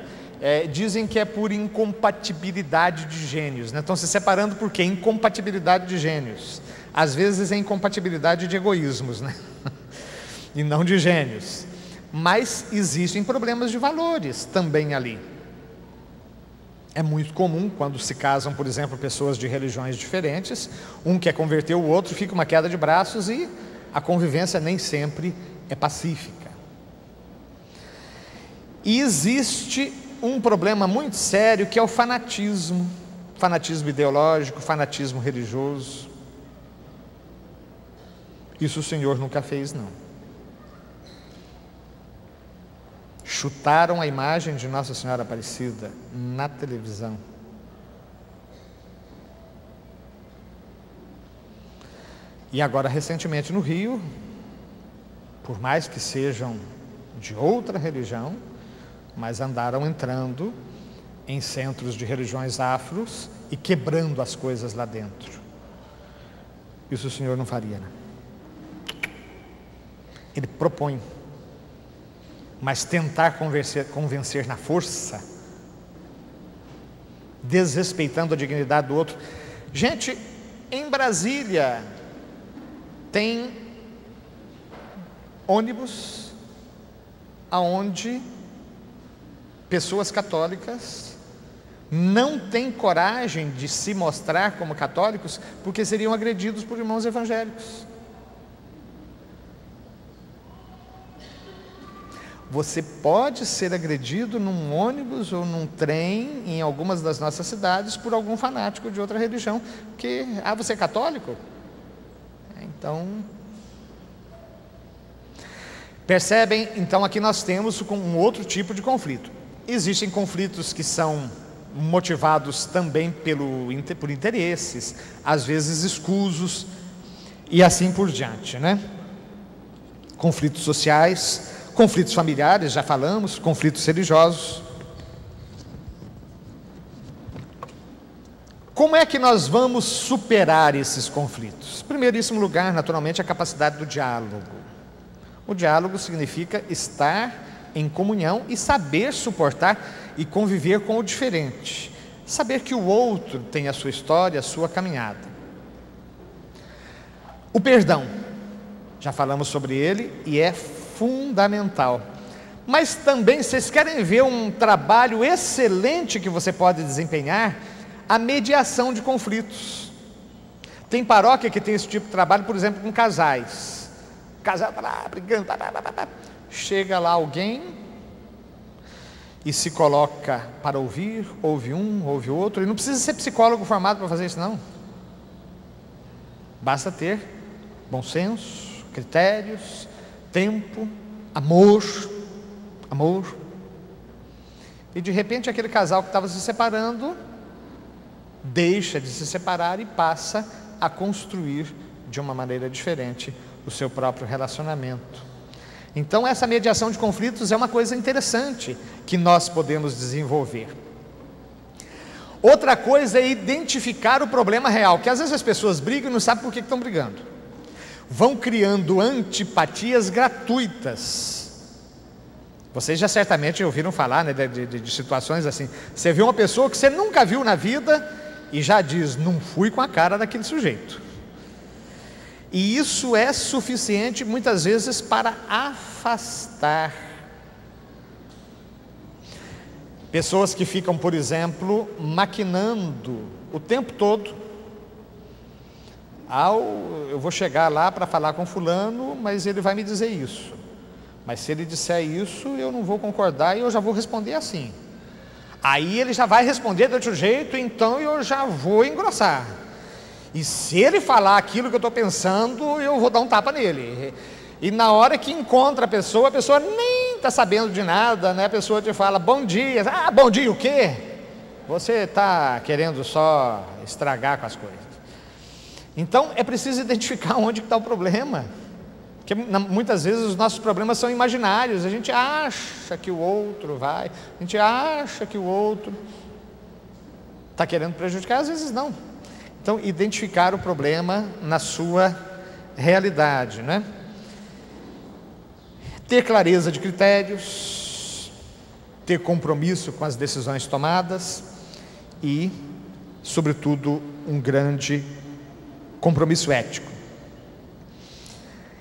dizem que é por incompatibilidade de gênios, né? Estão se separando por quê? Incompatibilidade de gênios. Às vezes é incompatibilidade de egoísmos, né? E não de gênios. Mas existem problemas de valores também ali. É muito comum quando se casam, por exemplo, pessoas de religiões diferentes, um quer converter o outro, fica uma queda de braços e a convivência nem sempre é pacífica. E existe um problema muito sério que é o fanatismo ideológico, fanatismo religioso. Isso o Senhor nunca fez, não. Chutaram a imagem de Nossa Senhora Aparecida na televisão. E agora, recentemente no Rio, por mais que sejam de outra religião, mas andaram entrando em centros de religiões afros e quebrando as coisas lá dentro. Isso o Senhor não faria, né? Ele propõe. Mas tentar convencer na força, desrespeitando a dignidade do outro. Gente, em Brasília tem ônibus aonde pessoas católicas não têm coragem de se mostrar como católicos porque seriam agredidos por irmãos evangélicos. Você pode ser agredido num ônibus ou num trem em algumas das nossas cidades por algum fanático de outra religião, porque, você é católico? Então, percebem? Então aqui nós temos um outro tipo de conflito. Existem conflitos que são motivados também por interesses, às vezes escusos, e assim por diante, né? Conflitos sociais, conflitos familiares, já falamos, conflitos religiosos. Como é que nós vamos superar esses conflitos? Em primeiríssimo lugar, naturalmente, a capacidade do diálogo. O diálogo significa estar em comunhão e saber suportar e conviver com o diferente. Saber que o outro tem a sua história, a sua caminhada. O perdão, já falamos sobre ele e é fundamental. Mas também, vocês querem ver um trabalho excelente que você pode desempenhar? A mediação de conflitos. Tem paróquia que tem esse tipo de trabalho, por exemplo, com casais. O casal está lá brigando, chega lá alguém e se coloca para ouvir, ouve um, ouve o outro, e não precisa ser psicólogo formado para fazer isso, não. Basta ter bom senso, critérios, tempo, amor. E de repente aquele casal que estava se separando deixa de se separar e passa a construir de uma maneira diferente o seu próprio relacionamento. Então essa mediação de conflitos é uma coisa interessante que nós podemos desenvolver. Outra coisa é identificar o problema real, que às vezes as pessoas brigam e não sabem por que estão brigando. Vão criando antipatias gratuitas. Vocês já certamente ouviram falar, né, de situações assim. Você vê uma pessoa que você nunca viu na vida e já diz, não fui com a cara daquele sujeito. E isso é suficiente muitas vezes para afastar. Pessoas que ficam, por exemplo, maquinando o tempo todo. Eu vou chegar lá para falar com fulano, mas ele vai me dizer isso. Mas se ele disser isso, eu não vou concordar e eu já vou responder assim. Aí ele já vai responder de outro jeito, então eu já vou engrossar. E se ele falar aquilo que eu estou pensando, eu vou dar um tapa nele. E na hora que encontra a pessoa nem está sabendo de nada, né? A pessoa te fala, bom dia. Ah, bom dia o quê? Você está querendo só estragar com as coisas. Então é preciso identificar onde está o problema. Porque muitas vezes os nossos problemas são imaginários. A gente acha que o outro vai, a gente acha que o outro está querendo prejudicar, às vezes não. Então, identificar o problema na sua realidade, né? Ter clareza de critérios, ter compromisso com as decisões tomadas e, sobretudo, um grande compromisso ético.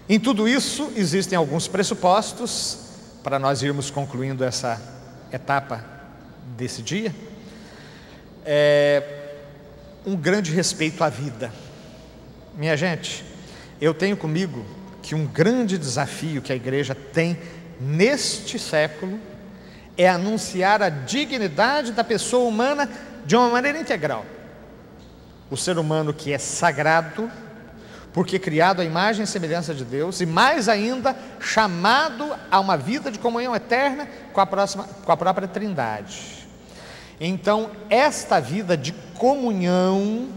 Em tudo isso, existem alguns pressupostos para nós irmos concluindo essa etapa desse dia. Um grande respeito à vida. Minha gente, eu tenho comigo que um grande desafio que a igreja tem neste século é anunciar a dignidade da pessoa humana de uma maneira integral. O ser humano que é sagrado, porque criado à imagem e semelhança de Deus, e mais ainda, chamado a uma vida de comunhão eterna com a própria Trindade. Então, esta vida de comunhão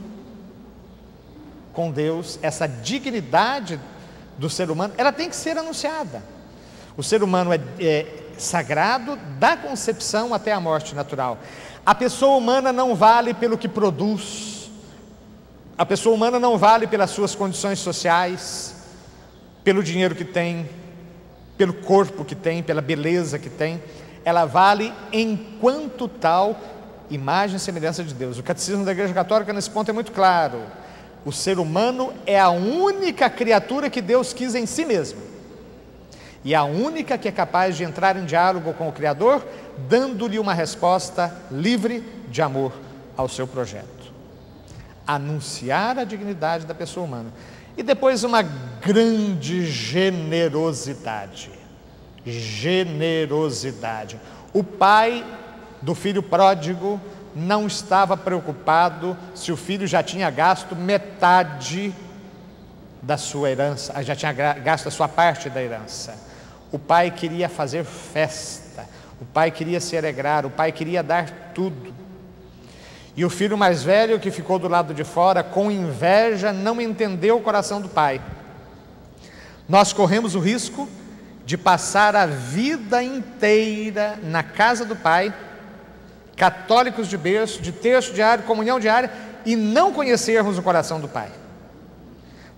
com Deus, essa dignidade do ser humano, ela tem que ser anunciada. O ser humano é sagrado da concepção até a morte natural. A pessoa humana não vale pelo que produz. A pessoa humana não vale pelas suas condições sociais, pelo dinheiro que tem, pelo corpo que tem, pela beleza que tem. Ela vale enquanto tal, imagem e semelhança de Deus. O catecismo da Igreja Católica nesse ponto é muito claro. O ser humano é a única criatura que Deus quis em si mesmo. E a única que é capaz de entrar em diálogo com o Criador, dando-lhe uma resposta livre de amor ao seu projeto. Anunciar a dignidade da pessoa humana. E depois uma grande generosidade. Generosidade. O pai do filho pródigo não estava preocupado se o filho já tinha gasto metade da sua herança, já tinha gasto a sua parte da herança. O pai queria fazer festa, o pai queria se alegrar, o pai queria dar tudo. E o filho mais velho, que ficou do lado de fora, com inveja, não entendeu o coração do pai. Nós corremos o risco de passar a vida inteira na casa do pai, católicos de berço, de terço diário, comunhão diária, e não conhecermos o coração do pai.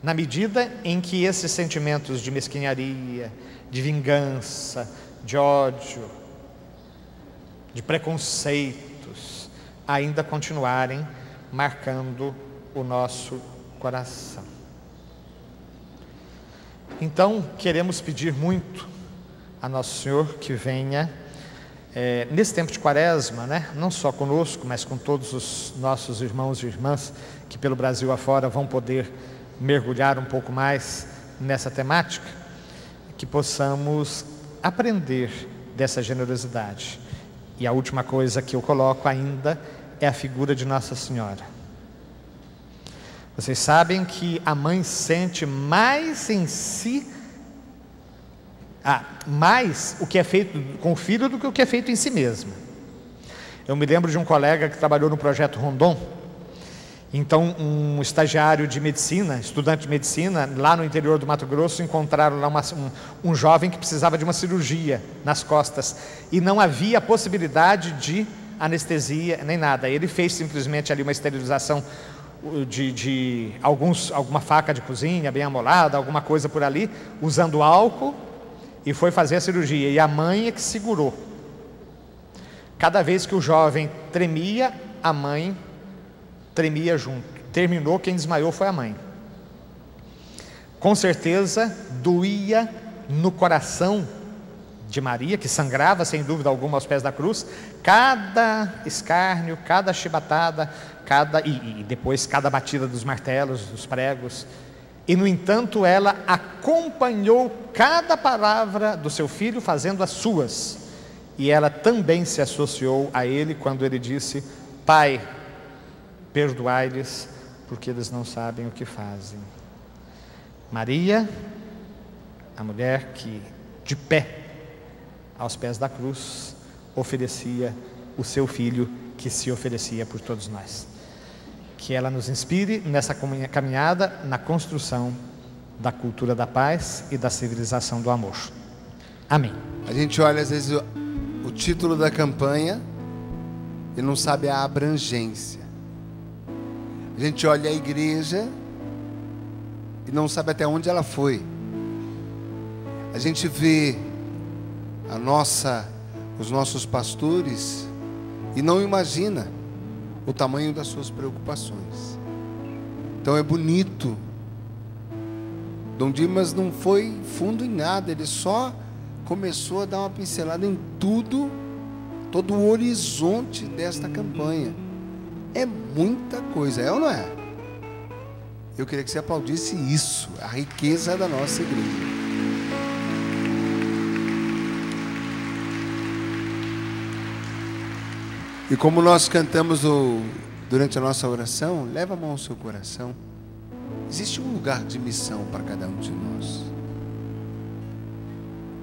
Na medida em que esses sentimentos de mesquinharia, de vingança, de ódio, de preconceitos, ainda continuarem marcando o nosso coração. Então, queremos pedir muito a Nosso Senhor que venha, nesse tempo de quaresma, não só conosco, mas com todos os nossos irmãos e irmãs que pelo Brasil afora vão poder mergulhar um pouco mais nessa temática, que possamos aprender dessa generosidade. E a última coisa que eu coloco ainda é a figura de Nossa Senhora. Vocês sabem que a mãe sente mais em si, mais o que é feito com o filho do que o que é feito em si mesma. Eu me lembro de um colega que trabalhou no projeto Rondon. Então, um estagiário de medicina, estudante de medicina, lá no interior do Mato Grosso, encontraram lá um jovem que precisava de uma cirurgia nas costas e não havia possibilidade de anestesia nem nada. Ele fez simplesmente ali uma esterilização de alguma faca de cozinha bem amolada, alguma coisa por ali, usando álcool, e foi fazer a cirurgia. E a mãe é que segurou. Cada vez que o jovem tremia, a mãe tremia junto. Terminou, quem desmaiou foi a mãe. Com certeza doía no coração de Maria, que sangrava sem dúvida alguma aos pés da cruz, cada escárnio, cada chibatada, e depois cada batida dos martelos, dos pregos. E no entanto ela acompanhou cada palavra do seu filho fazendo as suas, e ela também se associou a ele quando ele disse: Pai, perdoai-lhes, porque eles não sabem o que fazem. Maria, a mulher que de pé aos pés da cruz oferecia o seu filho, que se oferecia por todos nós. Que ela nos inspire nessa caminhada na construção da cultura da paz e da civilização do amor. Amém. A gente olha às vezes o título da campanha e não sabe a abrangência. A gente olha a igreja e não sabe até onde ela foi. A gente vê os nossos pastores e não imagina o tamanho das suas preocupações. Então é bonito. Dom Dimas não foi fundo em nada, ele só começou a dar uma pincelada em tudo, todo o horizonte desta campanha. É muita coisa, é ou não é? Eu queria que você aplaudisse isso, a riqueza da nossa igreja. E como nós cantamos durante a nossa oração, leva a mão ao seu coração. Existe um lugar de missão para cada um de nós.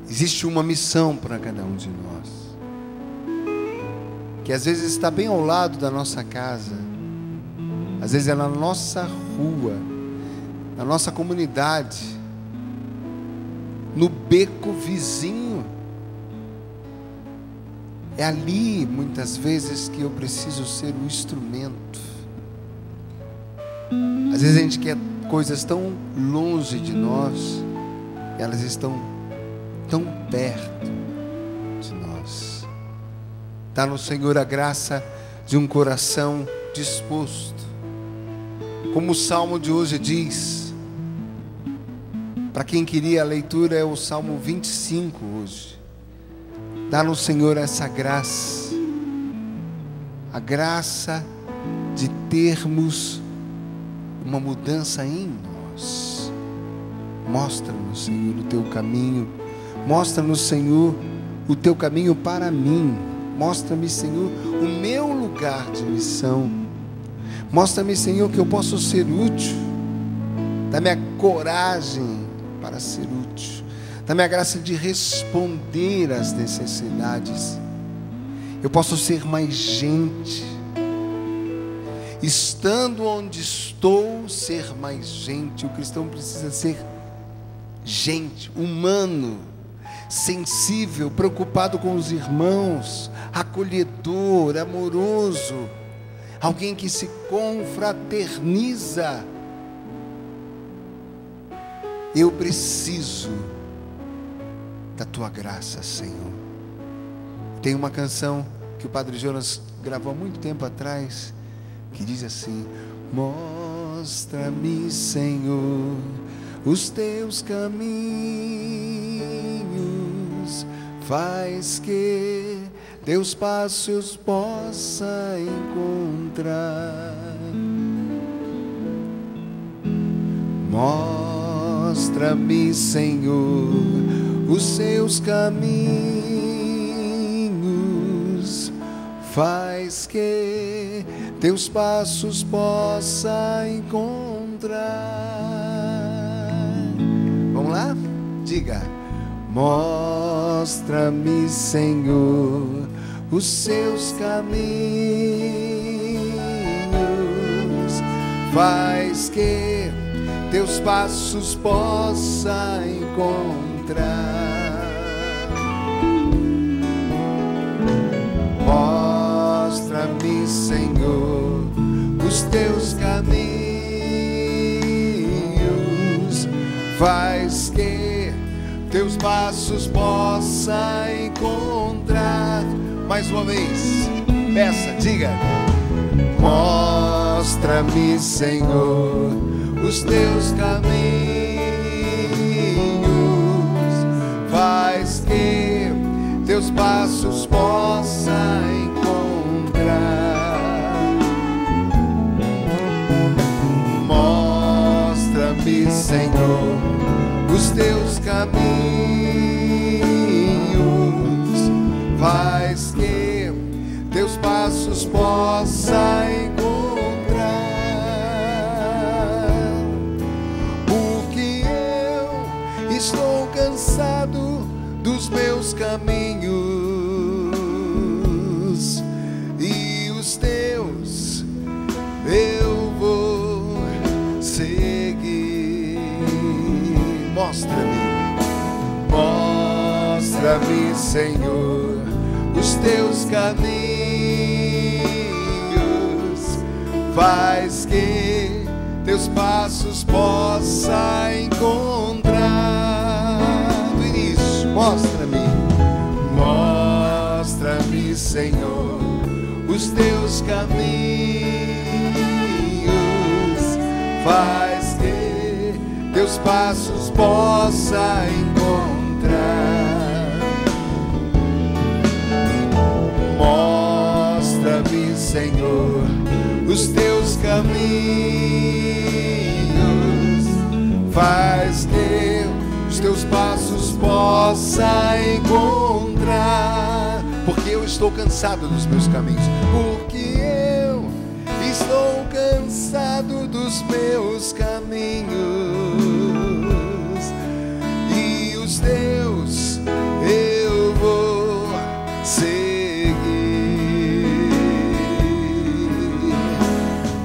Existe uma missão para cada um de nós, que às vezes está bem ao lado da nossa casa, às vezes é na nossa rua, na nossa comunidade, no beco vizinho. É ali, muitas vezes, que eu preciso ser o instrumento. Às vezes a gente quer coisas tão longe de nós, e elas estão tão perto de nós. Dá no Senhor a graça de um coração disposto. Como o Salmo de hoje diz, para quem queria a leitura, é o Salmo 25 hoje. Dá no Senhor essa graça, a graça de termos uma mudança em nós. Mostra-nos, Senhor, o teu caminho. Mostra-nos, Senhor, o teu caminho para mim. Mostra-me, Senhor, o meu lugar de missão. Mostra-me, Senhor, que eu posso ser útil. Dá-me a coragem para ser útil. Dá-me a graça de responder às necessidades. Eu posso ser mais gente. estando onde estou, ser mais gente. O cristão precisa ser gente, humano, sensível, preocupado com os irmãos, acolhedor, amoroso, alguém que se confraterniza. Eu preciso da tua graça, Senhor. Tem uma canção que o Padre Jonas gravou há muito tempo atrás, que diz assim: mostra-me, Senhor, os teus caminhos, faz que teus passos possa encontrar. Mostra-me, Senhor, os seus caminhos, faz que teus passos possa encontrar. Vamos lá? Diga: mostra-me, Senhor, os seus caminhos, faz que teus passos possa encontrar. Mostra-me, Senhor, os teus caminhos, faz que teus passos possa encontrar. Mais uma vez, peça, diga: mostra-me, Senhor, os teus caminhos, faz que teus passos possa encontrar. Mostra-me, Senhor, os teus caminhos, faz que teus passos possa encontrar. Porque eu estou cansado dos meus caminhos e os teus eu vou seguir. Mostra-me, mostra-me, Senhor, os teus caminhos, faz que teus passos possa encontrar. Do início, mostra-me, mostra-me, Senhor, os teus caminhos, faz que teus passos possa encontrar. Mostra-me, Senhor, os teus caminhos, faz que os teus passos possa encontrar. Porque eu estou cansado dos meus caminhos, porque eu estou cansado dos meus caminhos e os teus eu vou seguir.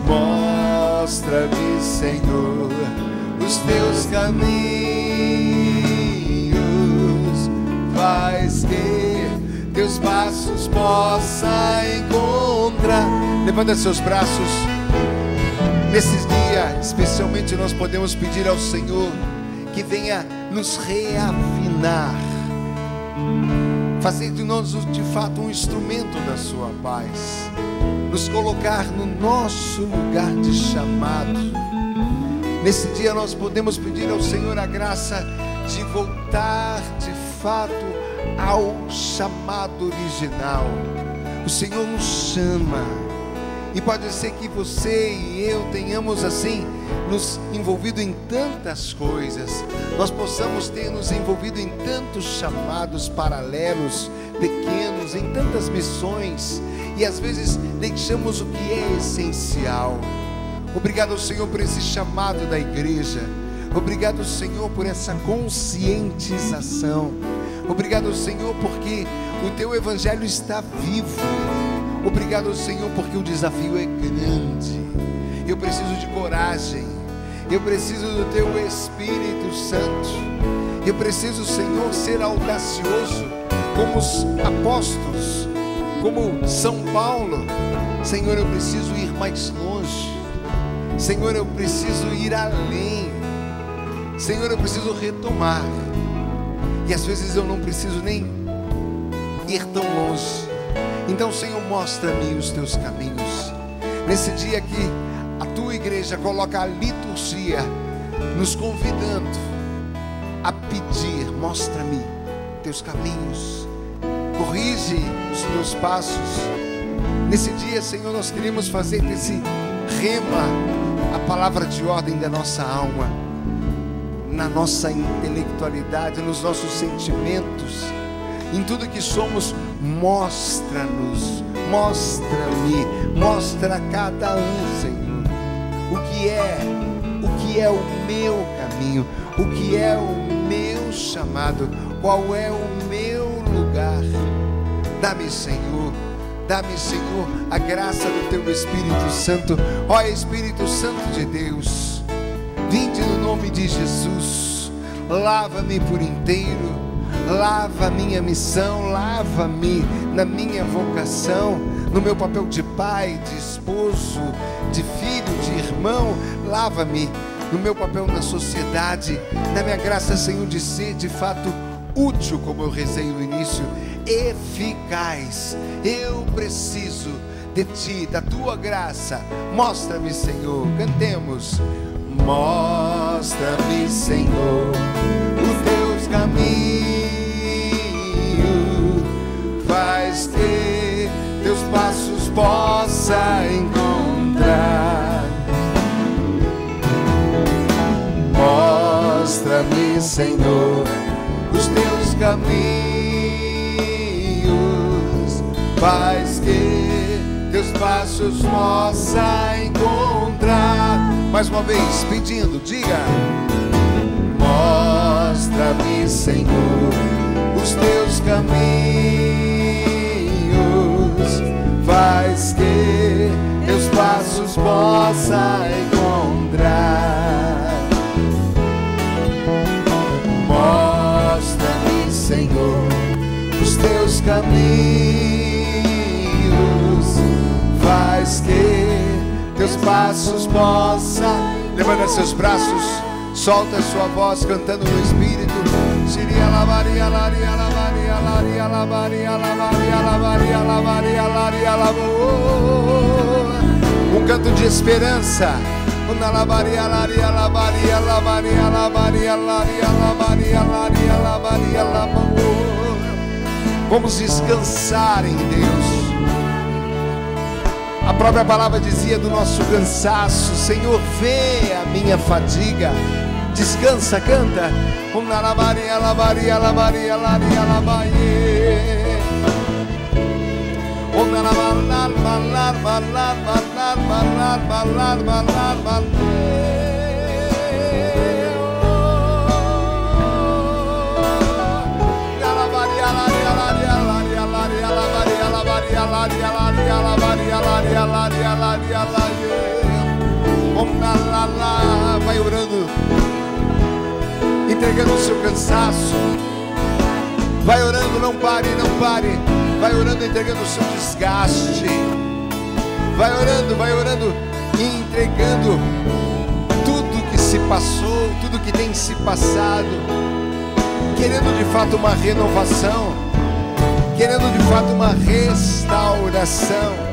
Mostra-me, Senhor, os teus caminhos, faz que teus passos possa encontrar. Levanta seus braços. Nesses dias, especialmente, nós podemos pedir ao Senhor que venha nos reafinar, fazer de nós de fato um instrumento da sua paz, nos colocar no nosso lugar de chamado. Nesse dia nós podemos pedir ao Senhor a graça de voltar de fato ao chamado original. O Senhor nos chama, e pode ser que você e eu tenhamos assim nos envolvido em tantas coisas, nós possamos ter nos envolvido em tantos chamados paralelos, pequenos, em tantas missões, e às vezes deixamos o que é essencial. Obrigado, Senhor, por esse chamado da igreja. Obrigado, Senhor, por essa conscientização. Obrigado, Senhor, porque o teu evangelho está vivo. Obrigado, Senhor, porque o desafio é grande. Eu preciso de coragem. Eu preciso do Teu Espírito Santo. Eu preciso, Senhor, ser audacioso como os apóstolos, como São Paulo. Senhor, eu preciso ir mais longe. Senhor, eu preciso ir além. Senhor, eu preciso retomar. E às vezes eu não preciso nem ir tão longe. Então, Senhor, mostra-me os Teus caminhos. Nesse dia que a Tua igreja coloca a liturgia, nos convidando a pedir, mostra-me Teus caminhos, corrige os meus passos. Nesse dia, Senhor, nós queremos fazer desse rema a palavra de ordem da nossa alma, na nossa intelectualidade, nos nossos sentimentos, em tudo que somos. Mostra-nos, mostra-me, mostra a cada um, Senhor, o que é o meu caminho, o que é o meu chamado, qual é o meu lugar. Dá-me, Senhor, a graça do Teu Espírito Santo. Ó Espírito Santo de Deus, vinde no nome de Jesus, lava-me por inteiro, lava a minha missão, lava-me na minha vocação, no meu papel de pai, de esposo, de filho, de irmão. Lava-me no meu papel na sociedade. Dá-me a graça, Senhor, de ser de fato útil, como eu rezei no início, eficaz. Eu preciso de Ti, da Tua graça. Mostra-me, Senhor. Cantemos. Mostra-me, Senhor, os Teus caminhos, faz que Teus passos possa encontrar. Mostra-me, Senhor, os Teus caminhos, faz que Teus passos possa encontrar. Mais uma vez, pedindo, diga. Mostra-me, Senhor, os Teus caminhos, faz que Teus passos possa encontrar. Mostra-me, Senhor, os Teus caminhos, faz que Teus passos possa. Levanta seus braços, solta a sua voz cantando no Espírito. Um canto de esperança. Vamos descansar em Deus. A própria palavra dizia do nosso cansaço: Senhor, vê a minha fadiga. Descansa, canta. Vai orando, entregando o seu cansaço. Vai orando, não pare, não pare. Vai orando, entregando o seu desgaste. Vai orando e entregando tudo que se passou, tudo que tem se passado, querendo de fato uma renovação, querendo de fato uma restauração.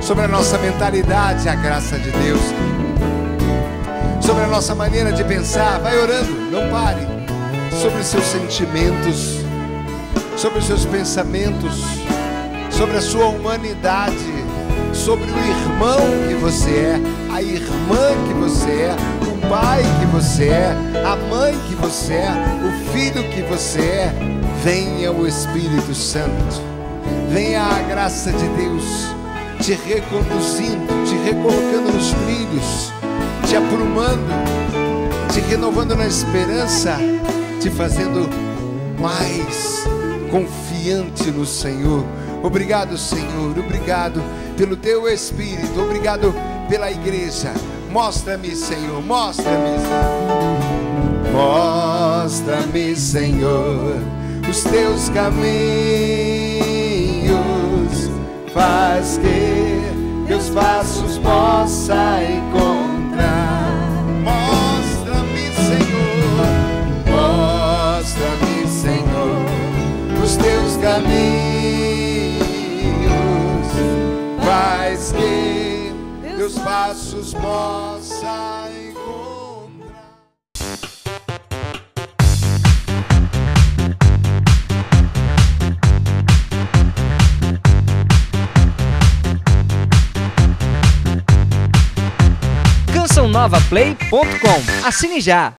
Sobre a nossa mentalidade, a graça de Deus. Sobre a nossa maneira de pensar, vai orando, não pare. Sobre os seus sentimentos, sobre os seus pensamentos, sobre a sua humanidade, sobre o irmão que você é, a irmã que você é, o pai que você é, a mãe que você é, o filho que você é. Venha o Espírito Santo, venha a graça de Deus te reconduzindo, te recolocando nos trilhos, te aprumando, te renovando na esperança, te fazendo mais confiante no Senhor. Obrigado, Senhor, obrigado pelo teu Espírito, obrigado pela igreja. Mostra-me, Senhor, mostra-me, Senhor. Mostra-me, Senhor, os teus caminhos, faz que teus passos possa encontrar. Mostra-me, Senhor, mostra-me, Senhor, os teus caminhos, faz que teus passos possa encontrar. CançãoNovaPlay.com. Assine já!